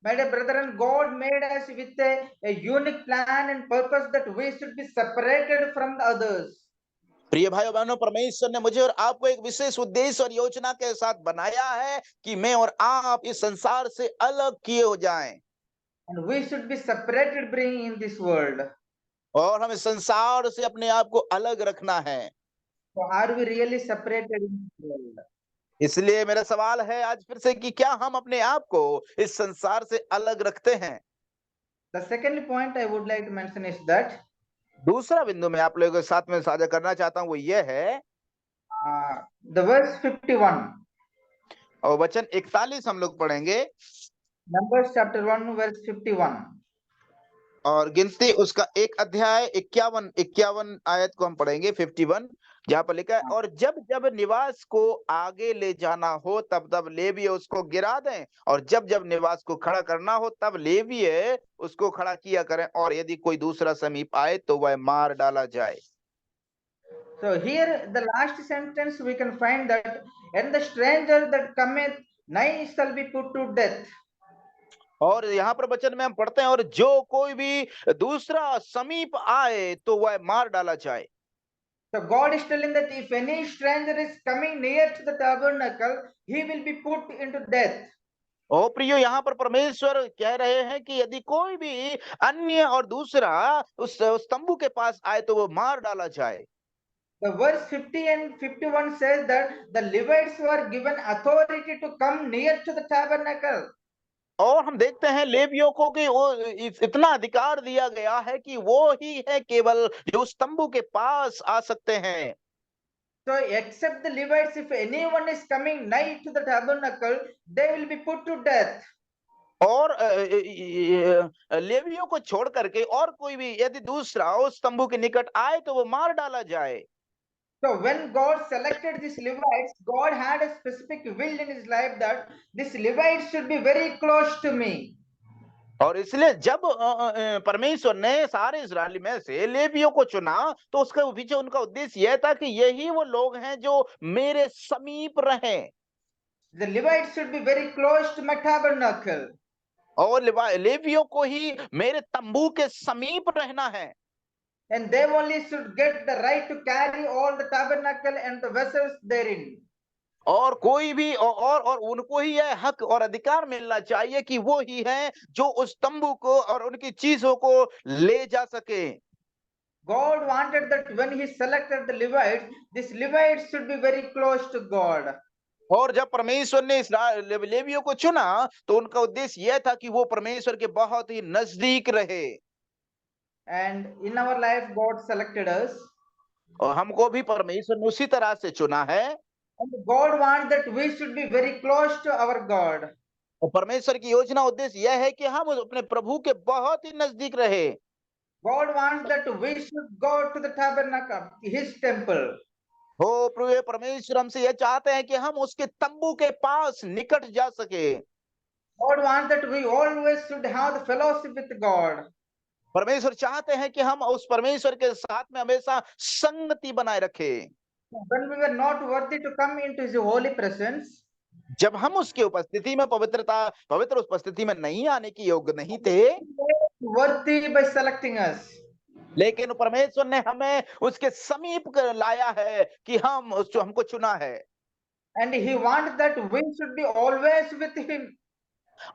My dear brethren, God made us with a unique plan and purpose that we should be separated from the others. प्रिय भाइयों बहनों परमेश्वर ने मुझे और आपको एक विशेष उद्देश्य और योजना के साथ बनाया है कि मैं और आप इस संसार से अलग किए हो जाएं। And we should be separated being in this world. और हमें संसार से अपने आप को अलग रखना है। So are we really separated in this world? इसलिए मेरा सवाल है आज फिर से कि क्या हम अपने आप को इस संसार से अलग रखते हैं? The second point I would like to mention is that दूसरा बिंदु मैं आप लोगों के साथ में साझा करना चाहता हूं, वो ये है the verse 51, और वचन 41 हम लोग पढ़ेंगे Numbers chapter 1 verse 51. और गिनती उसका एक अध्याय 51 आयत को हम पढ़ेंगे 51, जहां पर लिखा है, और जब जब निवास को आगे ले जाना हो तब तब लेवीय उसको गिरा दें, और जब जब निवास को खड़ा करना हो तब लेवीय उसको खड़ा किया करें, और यदि कोई दूसरा समीप आए तो वह मार डाला जाए। So here the last sentence we can find that, and the stranger that cometh nigh shall be put to death. और यहाँ पर वचन में हम पढ़ते हैं, और जो कोई भी दूसरा समीप आए तो वह मार डाला जाए। So God is telling that if any stranger is coming near to the tabernacle, he will be put into death. ओ प्रियो, यहाँ पर परमेश्वर कह रहे हैं कि यदि कोई भी अन्य और दूसरा उस तंबू के पास आए तो वो मार डाला जाए। The verse 50 and 51 says that the Levites were given authority to come near to the tabernacle. और हम देखते हैं लेवियों को कि वो इतना अधिकार दिया गया है कि वो ही है केवल जो उस तंबू के पास आ सकते हैं। So except the Levites, if anyone is coming nigh to the tabernacle, they will be put to death. और लेवियों को छोड़ करके और कोई भी यदि दूसरा उस तंबू के निकट आए तो वो मार डाला जाए। So when God selected these Levites, God had a specific will in his life that this Levites should be very close to me. और इसलिए जब परमेश्वर ने सारे इस्राएली में से लेवियों को चुना तो उसके पीछे उनका उद्देश्य यह था कि यही वो लोग हैं जो मेरे समीप रहें। The Levites should be very close to my tabernacle. और लेवियों को ही मेरे तंबू के समीप रहना है। And they only should get the right to carry all the tabernacle and the vessels therein. और कोई भी और उनको ही यह हक और अधिकार मिलना चाहिए कि वो ही है जो उस तंबू को और उनकी चीजों को ले जा सके। God wanted that when he selected the Levites, these Levites should be very close to God. और जब परमेश्वर ने लेवियों को चुना तो उनका उद्देश्य यह था कि वो परमेश्वर के बहुत ही नजदीक रहे। And in our life, God selected us. और हमको भी परमेश्वर ने उसी तरह से चुना है। And God wants that we should be very close to our God. और परमेश्वर की योजना उद्देश्य यह है कि हम अपने प्रभु के बहुत ही नजदीक रहे। God wants that we should go to the tabernacle, his temple. हो प्रिय, परमेश्वर हमसे यह चाहते हैं कि हम उसके तंबू के पास निकट जा सके। God wants that we always should have the fellowship with God. परमेश्वर चाहते हैं कि हम उस परमेश्वर के साथ में हमेशा संगति बनाए रखें। When we were not worthy to come into his holy presence, जब हम उसकी उपस्थिति में पवित्र उपस्थिति में नहीं आने की योग्य नहीं थे, worthy by selecting us. लेकिन परमेश्वर ने हमें उसके समीप लाया है कि हम जो हमको चुना है। And he wants that we should be always with him.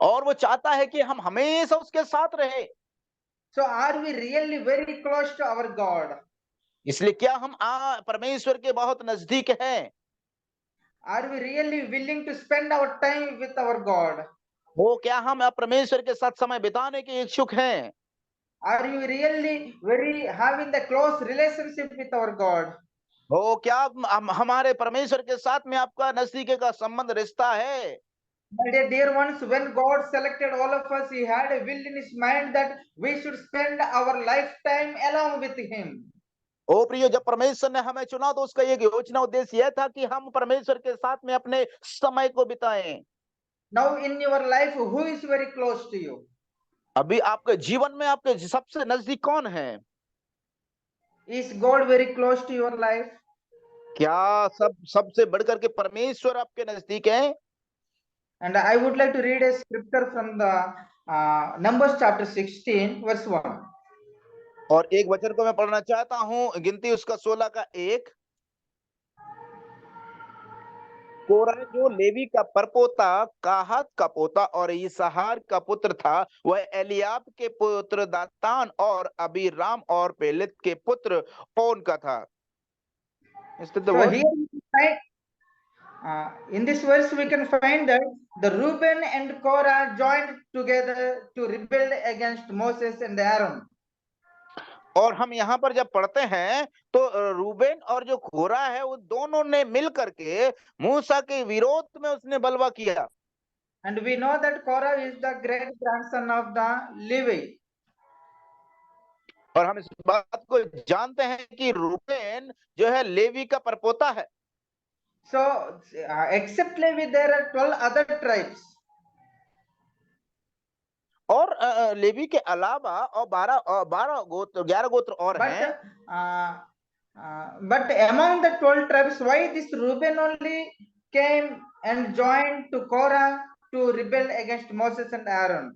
और वो चाहता है कि हम हमेशा उसके साथ रहे। So are we really very close to our God? इसलिए क्या हम परमेश्वर के बहुत नजदीक हैं? Are we really willing to spend our time with our God? वो क्या हम परमेश्वर के साथ समय बिताने के इच्छुक हैं? Are you really very having the close relationship with our God? वो क्या हमारे परमेश्वर के साथ में आपका नजदीकी का संबंध रिश्ता है? My dear ones, when God selected all of us, he had a will in his mind that we should spend our lifetime along with him. ओ प्रियो, जब परमेश्वर ने हमें चुना तो उसका एक योजना उद्देश्य यह था कि हम परमेश्वर के साथ में अपने समय को बिताएं। Now in your life, who is very close to you? अभी आपके जीवन में आपके सबसे नजदीक कौन है? Is God very close to your life? क्या सबसे बढ़कर के परमेश्वर आपके नजदीक है? And I would like to read a scripture from the Numbers chapter 16, verse 1. और एक वचन को मैं पढ़ना चाहता हूं, गिनती उसका 16 का 1। कोरह जो लेवी का परपोता, काहत का पोता और यिसहार का पुत्र था, वह एलियाब के पुत्र दातान और अबीराम और पेलेत के पुत्र ओन का था। Is that the So word? here we find, in this verse we can find that the Reuben and Korah joined together to rebel against Moses and Aaron. और हम यहाँ पर जब पढ़ते हैं तो रूबेन और जो कोरह है वो दोनों ने मिल करके मूसा के विरोध में उसने बलवा किया। And we know that Korah is the great grandson of the Levi. और हम इस बात को जानते हैं कि रूबेन जो है लेवी का परपोता है। So except Levi, there are 12 other tribes. और लेवी के अलावा और 12 गोत्र 11 गोत्र और हैं। But among the 12 tribes, why this Reuben only came and joined to Korah to rebel against Moses and Aaron?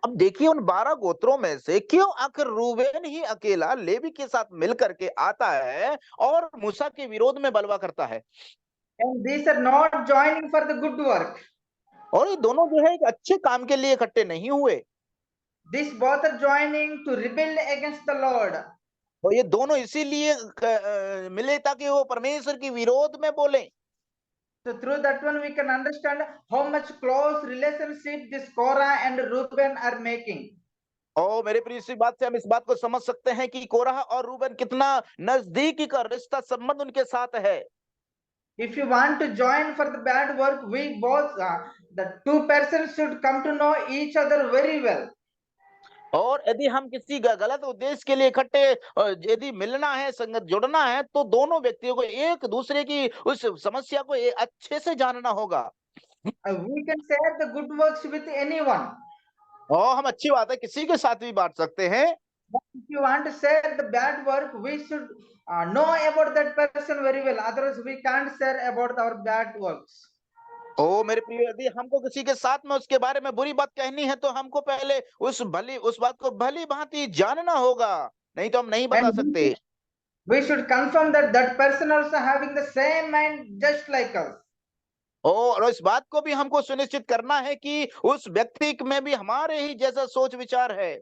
अब देखिए उन 12 गोत्रों में से क्यों आखिर रूबेन ही अकेला लेवी के साथ मिल करके आता है और मूसा के विरोध में बलवा करता है। And these are not joining for the good work. और ये दोनों जो है एक अच्छे काम के लिए इकट्ठे नहीं हुए। These both are joining to rebel against the Lord. और ये दोनों इसीलिए मिले ताकि वो परमेश्वर के विरोध में बोले। So through that one we can understand how much close relationship this Korah and Reuben are making. और मेरे प्रिय, इसी बात से हम इस बात को समझ सकते हैं कि कोरह और रूबेन कितना नजदीकी का रिश्ता संबंध उनके साथ है। If you want to join for the bad work, we both, the two persons should come to know each other very well. और यदि हम किसी गलत उद्देश्य के लिए इकट्ठे यदि मिलना है, संगत जोड़ना है, तो दोनों व्यक्तियों को एक दूसरे की उस समस्या को अच्छे से जानना होगा। We can share the good works with anyone. और हम अच्छी बात है किसी के साथ भी बांट सकते हैं। But if you want to share the bad work, we should know about that person very well. Otherwise, we can't share about our bad works. ओ मेरे प्रिय, यदि हमको किसी के साथ में उसके बारे में बुरी बात कहनी है तो हमको पहले उस बात को भली भांति जानना होगा, नहीं तो हम नहीं बता And सकते। we should confirm that that person also having the same mind just like us. और इस बात को भी हमको सुनिश्चित करना है कि उस व्यक्ति में भी हमारे ही जैसा सोच विचार है।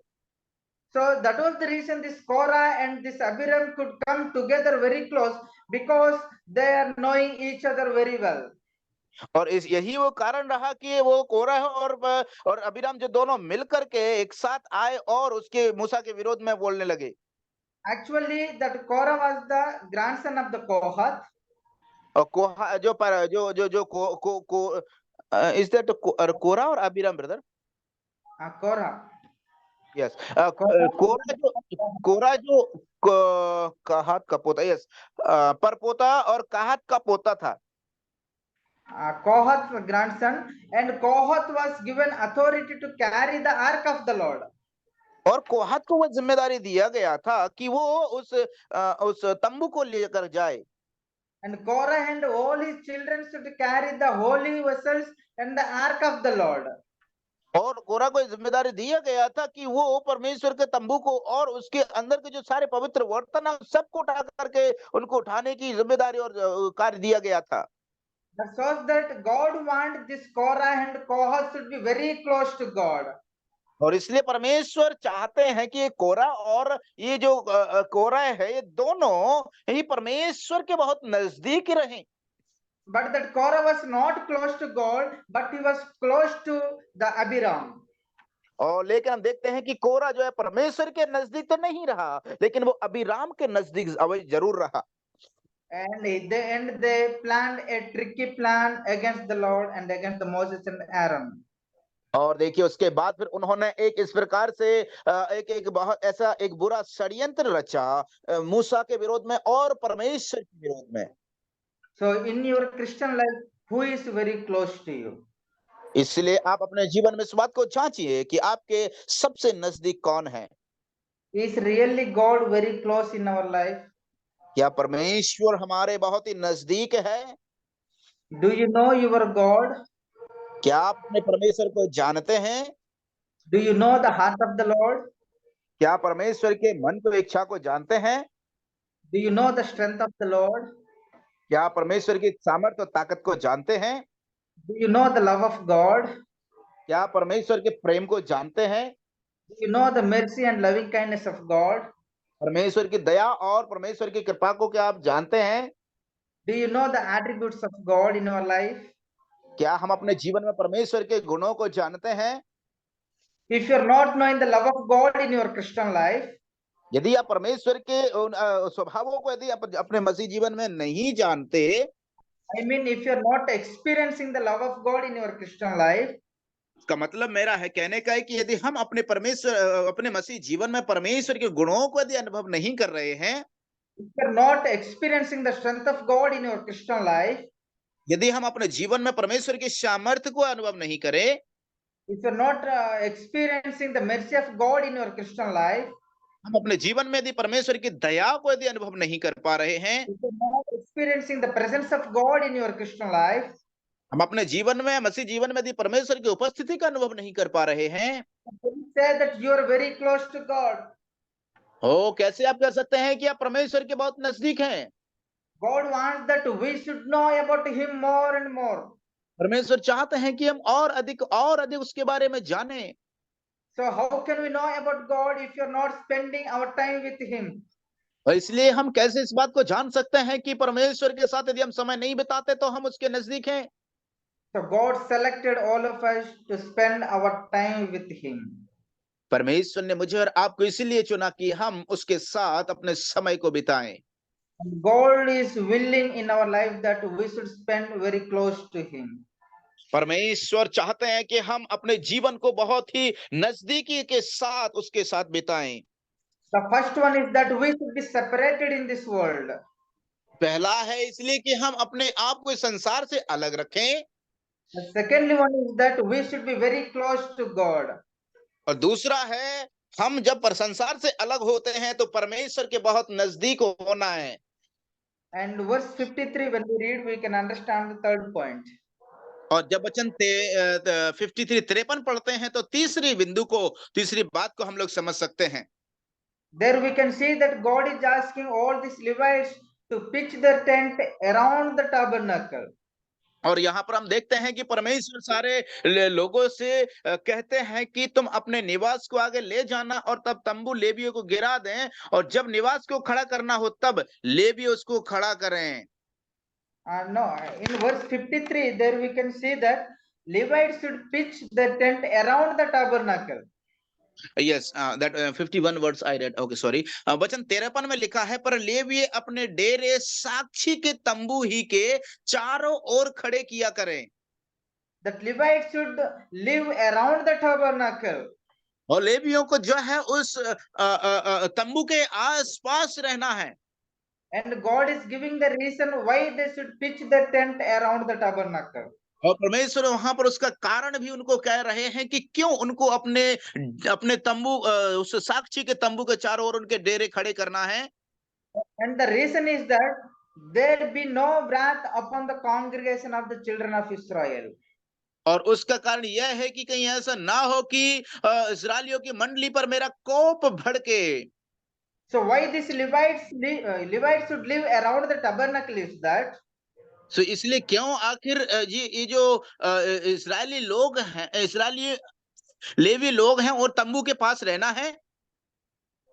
So that was the reason this Korah and this Abiram could come together very close, because they are knowing each other very well. और यही वो कारण रहा कि वो कोरह और अबीराम जो दोनों मिलकर के एक साथ आए और उसके मूसा के विरोध में बोलने लगे। Actually, that Korah was the grandson of the Kohath. और कोहा जो पर जो जो जो को इज दैट कोरह और अबीराम ब्रदर? Korah. यस, कोरह जो काहत का पोता, यस, परपोता और काहत का पोता था। Kohath's grandson, and Kohath was given authority to carry the ark of the Lord. और कोहात को वह जिम्मेदारी दिया गया था कि वो उस तंबू को लेकर जाए। And Korah and all his children should carry the holy vessels and the ark of the Lord. और कोरह को जिम्मेदारी दिया गया था कि वो परमेश्वर के तंबू को और उसके अंदर के जो सारे पवित्र बर्तन है सबको उठा करके उनको उठाने की जिम्मेदारी और कार्य दिया गया था। That shows that God wants this Korah and Kohath should be very close to God. और इसलिए परमेश्वर चाहते हैं कि ये कोरह और ये जो कोरह है ये दोनों ही परमेश्वर के बहुत नजदीक रहें। But that Korah was not close to God, but he was close to the Abiram. और लेकिन हम देखते हैं कि कोरह जो है परमेश्वर के नजदीक तो नहीं रहा, लेकिन वो अबीराम के नजदीक जरूर रहा। And in the end, they planned a tricky plan against the Lord and against the Moses and Aaron. और देखिए उसके बाद फिर उन्होंने एक इस प्रकार से एक बहुत ऐसा एक बुरा षड्यंत्र रचा मूसा के विरोध में और परमेश्वर के विरोध में। So in your Christian life, who is very close to you? इसलिए आप अपने जीवन में इस बात को जांचिए कि आपके सबसे नजदीक कौन है। Is really God very close in our life? क्या परमेश्वर हमारे बहुत ही नजदीक है? Do you know your God? क्या आप अपने परमेश्वर को जानते हैं? Do you know the heart of the Lord? क्या परमेश्वर के मन को इच्छा को जानते हैं? Do you know the strength of the Lord? क्या आप परमेश्वर की सामर्थ्य और ताकत को जानते हैं? Do you know the love of God? क्या आप परमेश्वर के प्रेम को जानते हैं? Do you know the mercy and loving kindness of God? परमेश्वर की दया और परमेश्वर की कृपा को क्या आप जानते हैं? Do you know the attributes of God in your life? क्या हम अपने जीवन में परमेश्वर के गुणों को जानते हैं? If you're not knowing the love of God in your Christian life, यदि आप परमेश्वर के उन स्वभावों को यदि आप अपने मसीह जीवन में नहीं जानते, I mean, if you're not experiencing the love of God in your Christian life, इसका मतलब मेरा है कहने का है कि यदि हम अपने मसीह जीवन में परमेश्वर के गुणों को यदि अनुभव नहीं कर रहे हैं, if you're not experiencing the strength of God in your Christian life, यदि हम अपने जीवन में परमेश्वर की सामर्थ्य को अनुभव नहीं करें, if you're not experiencing the mercy of God in your Christian life, हम अपने जीवन में यदि परमेश्वर की दया को यदि अनुभव नहीं कर पा रहे हैं, if you're not experiencing the presence of God in your Christian life, हम अपने जीवन में मसीह जीवन में यदि परमेश्वर की उपस्थिति का अनुभव नहीं कर पा रहे हैं, then say that you are very close to God. कैसे आप कह सकते हैं कि आप परमेश्वर के बहुत नजदीक हैं? God wants that we should know about Him more and more. परमेश्वर चाहते हैं कि हम और अधिक उसके बारे में जानें। So how can we know about God if you're not spending our time with Him? और इसलिए हम कैसे इस बात को जान सकते हैं कि परमेश्वर के साथ यदि हम समय नहीं बिताते तो हम उसके नजदीक हैं। So God selected all of us to spend our time with Him. परमेश्वर ने मुझे और आपको इसीलिए चुना कि हम उसके साथ अपने समय को बिताएं। And God is willing in our life that we should spend very close to Him. परमेश्वर चाहते हैं कि हम अपने जीवन को बहुत ही नजदीकी के साथ उसके साथ बिताएं। The first one is that we should be separated in this world. पहला है इसलिए कि हम अपने आप को इस संसार से अलग रखें, The second one is that we should be very close to God. और दूसरा है हम जब संसार से अलग होते हैं तो परमेश्वर के बहुत नजदीक होना है। And verse 53, when we read, we can understand the third point. और जब वचन 53 पढ़ते हैं तो तीसरी बात को हम लोग समझ सकते हैं। There we can see that God is asking all these Levites to pitch their tent around the tabernacle. और यहाँ पर हम देखते हैं कि परमेश्वर सारे लोगों से कहते हैं कि तुम अपने निवास को आगे ले जाना और तब तंबू लेवियों को गिरा दें, और जब निवास को खड़ा करना हो तब लेवी उसको खड़ा करें। No, in verse 53, there we can see that Levites should pitch their tent around the tabernacle. Yes, that 51 words I read. Okay, sorry. वचन 53 में लिखा है, पर लेवी अपने डेरे साक्षी के तंबू ही के चारों ओर खड़े किया करें। That Levites should live around the tabernacle. और लेवियों को जो है उस तंबू के आसपास रहना है। And God is giving the reason why they should pitch their tent around the tabernacle. और परमेश्वर वहां पर उसका कारण भी उनको कह रहे हैं कि क्यों उनको अपने तंबू उस साक्षी के तंबू के चारों ओर उनके डेरे खड़े करना है। And the reason is that there be no wrath upon the congregation of the children of Israel. और उसका कारण यह है कि कहीं ऐसा ना हो कि इस्राएलियों की मंडली पर मेरा कोप भड़के। So why these Levites should live around the tabernacle is that तो इसलिए क्यों आखिर ये जो इस्राएली लोग हैं, इस्राएली लेवी लोग हैं और तंबू के पास रहना है।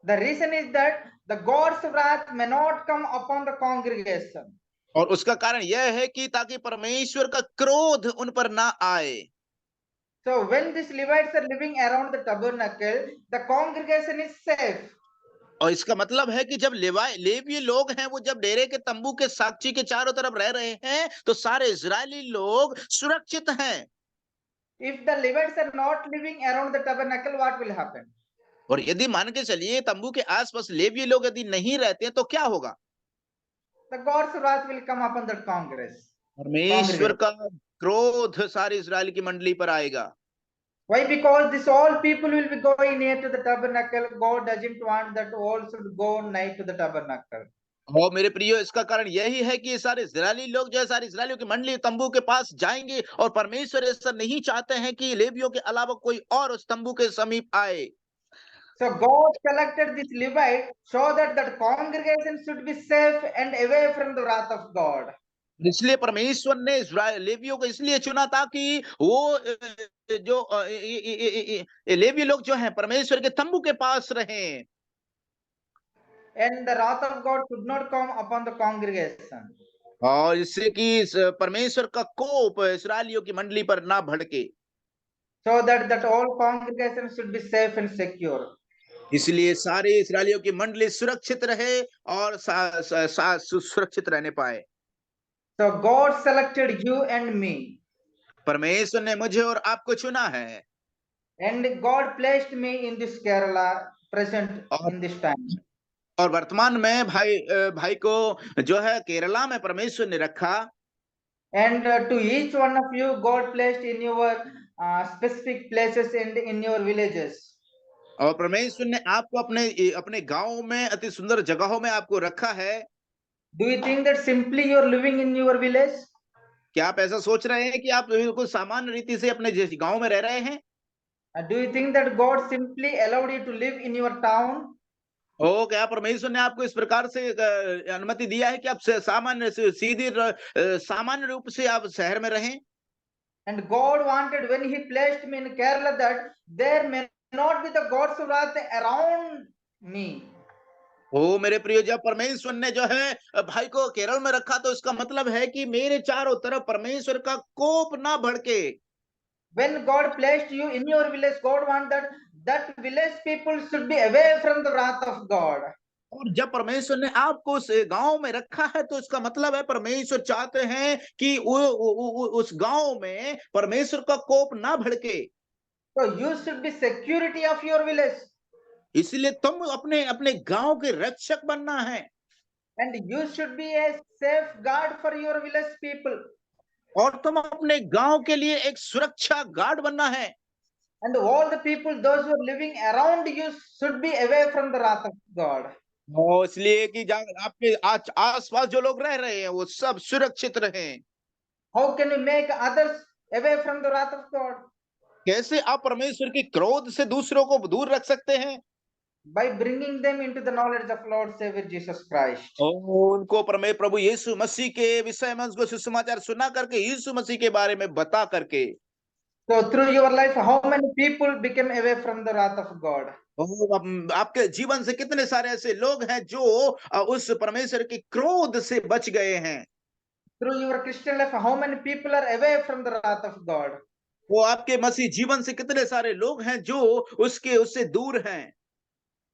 the reason is that the God's wrath may not come upon the congregation. और उसका कारण यह है कि ताकि परमेश्वर का क्रोध उन पर ना आए। So when these Levites are living around the tabernacle, the congregation is safe. और इसका मतलब है कि जब लेवी लोग हैं वो जब डेरे के तंबू के साक्षी के चारों तरफ रह रहे हैं तो सारे इजरायली लोग सुरक्षित हैं। If the Levites are not living around the tabernacle, what will happen? और यदि मान के चलिए तंबू के आसपास लेवी लोग यदि नहीं रहते हैं तो क्या होगा? The God's wrath will come upon the congregation. परमेश्वर का क्रोध सारी इजराइल की मंडली पर आएगा। Why? Because this all people will be going near to the tabernacle. God doesn't want that all should go nigh to the tabernacle. और मेरे प्रियो इसका कारण यही है कि सारे इजरायली लोग जो है सारी इजरायलियों की मंडली तंबू के पास जाएंगे, और परमेश्वर ऐसा नहीं चाहते हैं कि लेवियों के अलावा कोई और उस तंबू के समीप आए। So God selected this Levite so that that congregation should be safe and away from the wrath of God. इसलिए परमेश्वर ने लेवियों को इसलिए चुना था कि वो जो लेवी लोग जो हैं परमेश्वर के तंबू के पास रहें, and the wrath of God should not come upon the congregation, और इससे कि परमेश्वर का कोप इस्राएलियों की मंडली पर ना भड़के। so that all congregations should be safe and secure. इसलिए सारे इस्राएलियों की मंडली सुरक्षित रहे और सुरक्षित रहने पाए। So God selected you and me, परमेश्वर ने मुझे और आपको चुना है, and God placed me in this Kerala present और in this time. और वर्तमान में भाई को जो है केरला में परमेश्वर ने रखा, And to each one of you, God placed in your specific places and in your villages. और परमेश्वर ने आपको अपने अपने गांव में अति सुंदर जगहों में आपको रखा है। Do you think that simply you're living in your village? क्या आप ऐसा सोच रहे हैं कि आप बिल्कुल सामान्य रीति से अपने गांव में रह रहे हैं? Do you think that God simply allowed you to live in your town? क्या परमेश्वर ने आपको इस प्रकार से अनुमति दिया है कि आप सामान्य रूप से आप शहर में रहें? And God wanted, when He placed me in Kerala, that there may not be the God's wrath around me. मेरे प्रिय, जब परमेश्वर ने जो है भाई को केरल में रखा तो इसका मतलब है कि मेरे चारों तरफ परमेश्वर का कोप ना भड़के। When God placed you in your village, God wants that village people should be away from the wrath of God. और जब परमेश्वर ने आपको उस गांव में रखा है तो इसका मतलब है परमेश्वर चाहते हैं कि उस गांव में परमेश्वर का कोप ना भड़के। So you should be security of your village, इसलिए तुम अपने अपने गांव के रक्षक बनना है, and you should be a safeguard for your village people. और तुम अपने गांव के लिए एक सुरक्षा गार्ड बनना है। And all the people, those who are living around you, should be away from the wrath of God. और इसलिए कि आपके आसपास जो लोग रह रहे हैं वो सब सुरक्षित रहें। How can we make others away from the wrath of God? कैसे आप परमेश्वर के क्रोध से दूसरों को दूर रख सकते हैं? By bringing them into the knowledge of Lord Savior Jesus Christ. उनको प्रभु यीशु मसीह के विषय में उनको सुसमाचार सुना करके, यीशु मसीह के बारे में बता करके। So through your life, how many people became away from the wrath of God? आपके जीवन से कितने सारे ऐसे लोग हैं जो उस परमेश्वर के क्रोध से बच गए हैं? Through your Christian life, how many people are away from the wrath of God? वो आपके मसीह जीवन से कितने सारे लोग हैं जो उससे दूर हैं?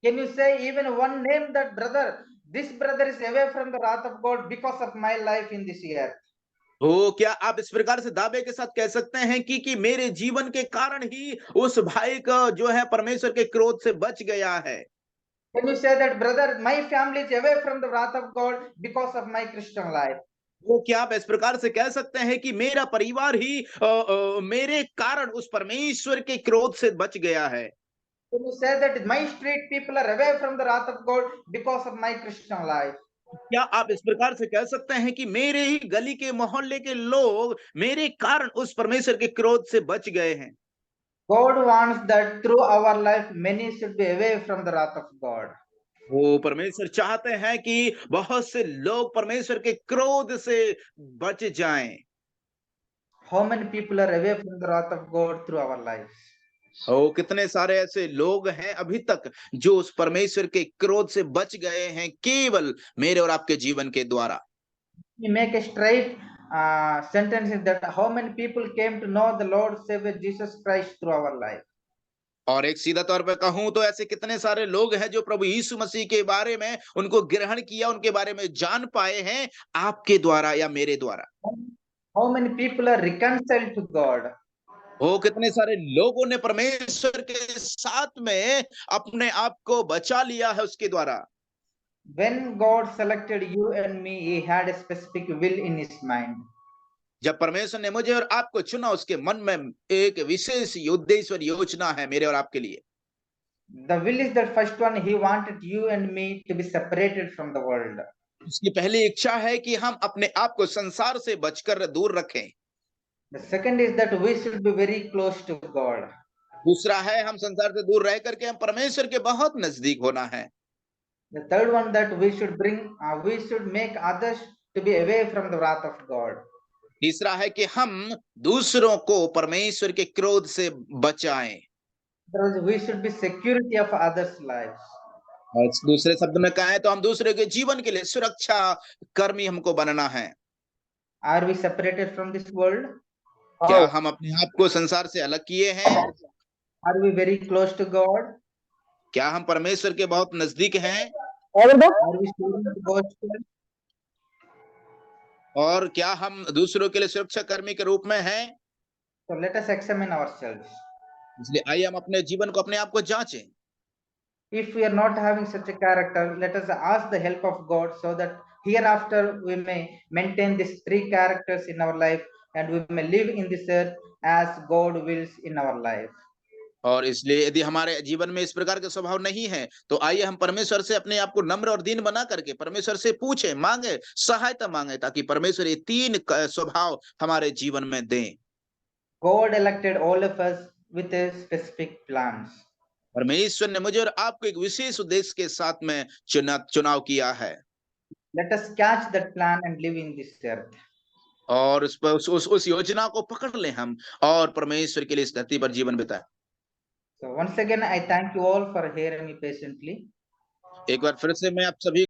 Can you say even one name that brother, this brother is away from the wrath of God because of my life in this earth? क्या आप इस प्रकार से दावे के साथ कह सकते हैं कि मेरे जीवन के कारण ही उस भाई का जो है परमेश्वर के क्रोध से बच गया है? Can you say that brother, my family is away from the wrath of God because of my Christian life? क्या आप इस प्रकार से कह सकते हैं कि मेरा परिवार ही मेरे कारण उस परमेश्वर के क्रोध से बच गया है? Can you say that my street people are away from the wrath of God because of my Christian life? क्या आप इस प्रकार से कह सकते हैं कि मेरे ही गली के मोहल्ले के लोग मेरे कारण उस परमेश्वर के क्रोध से बच गए हैं? God wants that through our life, many should be away from the wrath of God. वो परमेश्वर चाहते हैं कि बहुत से लोग परमेश्वर के क्रोध से बच जाएं। How many people are away from the wrath of God through our lives? कितने सारे ऐसे लोग हैं अभी तक जो उस परमेश्वर के क्रोध से बच गए हैं केवल मेरे और आपके जीवन के द्वारा। We make a straight sentence that how many people came to know the Lord Savior Jesus Christ through our life. और एक सीधा तौर पर कहूं तो ऐसे कितने सारे लोग हैं जो प्रभु यीशु मसीह के बारे में उनको ग्रहण किया, उनके बारे में जान पाए हैं आपके द्वारा या मेरे द्वारा। How many people are reconciled to God? कितने सारे लोगों ने परमेश्वर के साथ में अपने आप को बचा लिया है उसके द्वारा। When God selected you and me, He had a specific will in His mind. जब परमेश्वर ने मुझे और आपको चुना उसके मन में एक विशेष उद्देश्य और योजना है मेरे और आपके लिए। The will is that first one, He wanted you and me to be separated from the world. उसकी पहली इच्छा है कि हम अपने आप को संसार से बचकर दूर रखें। The second is that we should be very close to God. दूसरा है हम संसार से दूर रह करके हम परमेश्वर के बहुत नजदीक होना है। The third one that we should make others to be away from the wrath of God. तीसरा है कि हम दूसरों को परमेश्वर के क्रोध से बचाएं। Otherwise, we should be security of others' lives. और दूसरे शब्द में कहें तो हम दूसरे के जीवन के लिए सुरक्षा कर्मी हमको बनना है। Are we separated from this world? क्या हम अपने आप को संसार से अलग किए हैं? Are we very close to God? क्या हम परमेश्वर के बहुत नजदीक हैं? Are we sharing the gospel? और क्या हम दूसरों के लिए सुरक्षा कर्मी के रूप में हैं? So let us examine ourselves. इसलिए आइए हम अपने जीवन को अपने आप को जांचें। If we are not having such a character, let us ask the help of God so that hereafter we may maintain these three characters in our life and we may live in this earth as God wills in our life. और इसलिए यदि हमारे जीवन में इस प्रकार का स्वभाव नहीं है तो आइए हम परमेश्वर से अपने आप को नम्र और दीन बना करके परमेश्वर से पूछें, मांगे, सहायता मांगे, ताकि परमेश्वर ये तीन स्वभाव हमारे जीवन में दें। God elected all of us with a specific plans. परमेश्वर ने मुझे और आपको एक विशेष उद्देश्य के साथ में चुनाव किया है। Let us catch that plan and live in this earth. और उस योजना को पकड़ लें हम और परमेश्वर के लिए इस धरती पर जीवन बिताएं। So once again, I thank you all for hearing me patiently. एक बार फिर से मैं आप सभी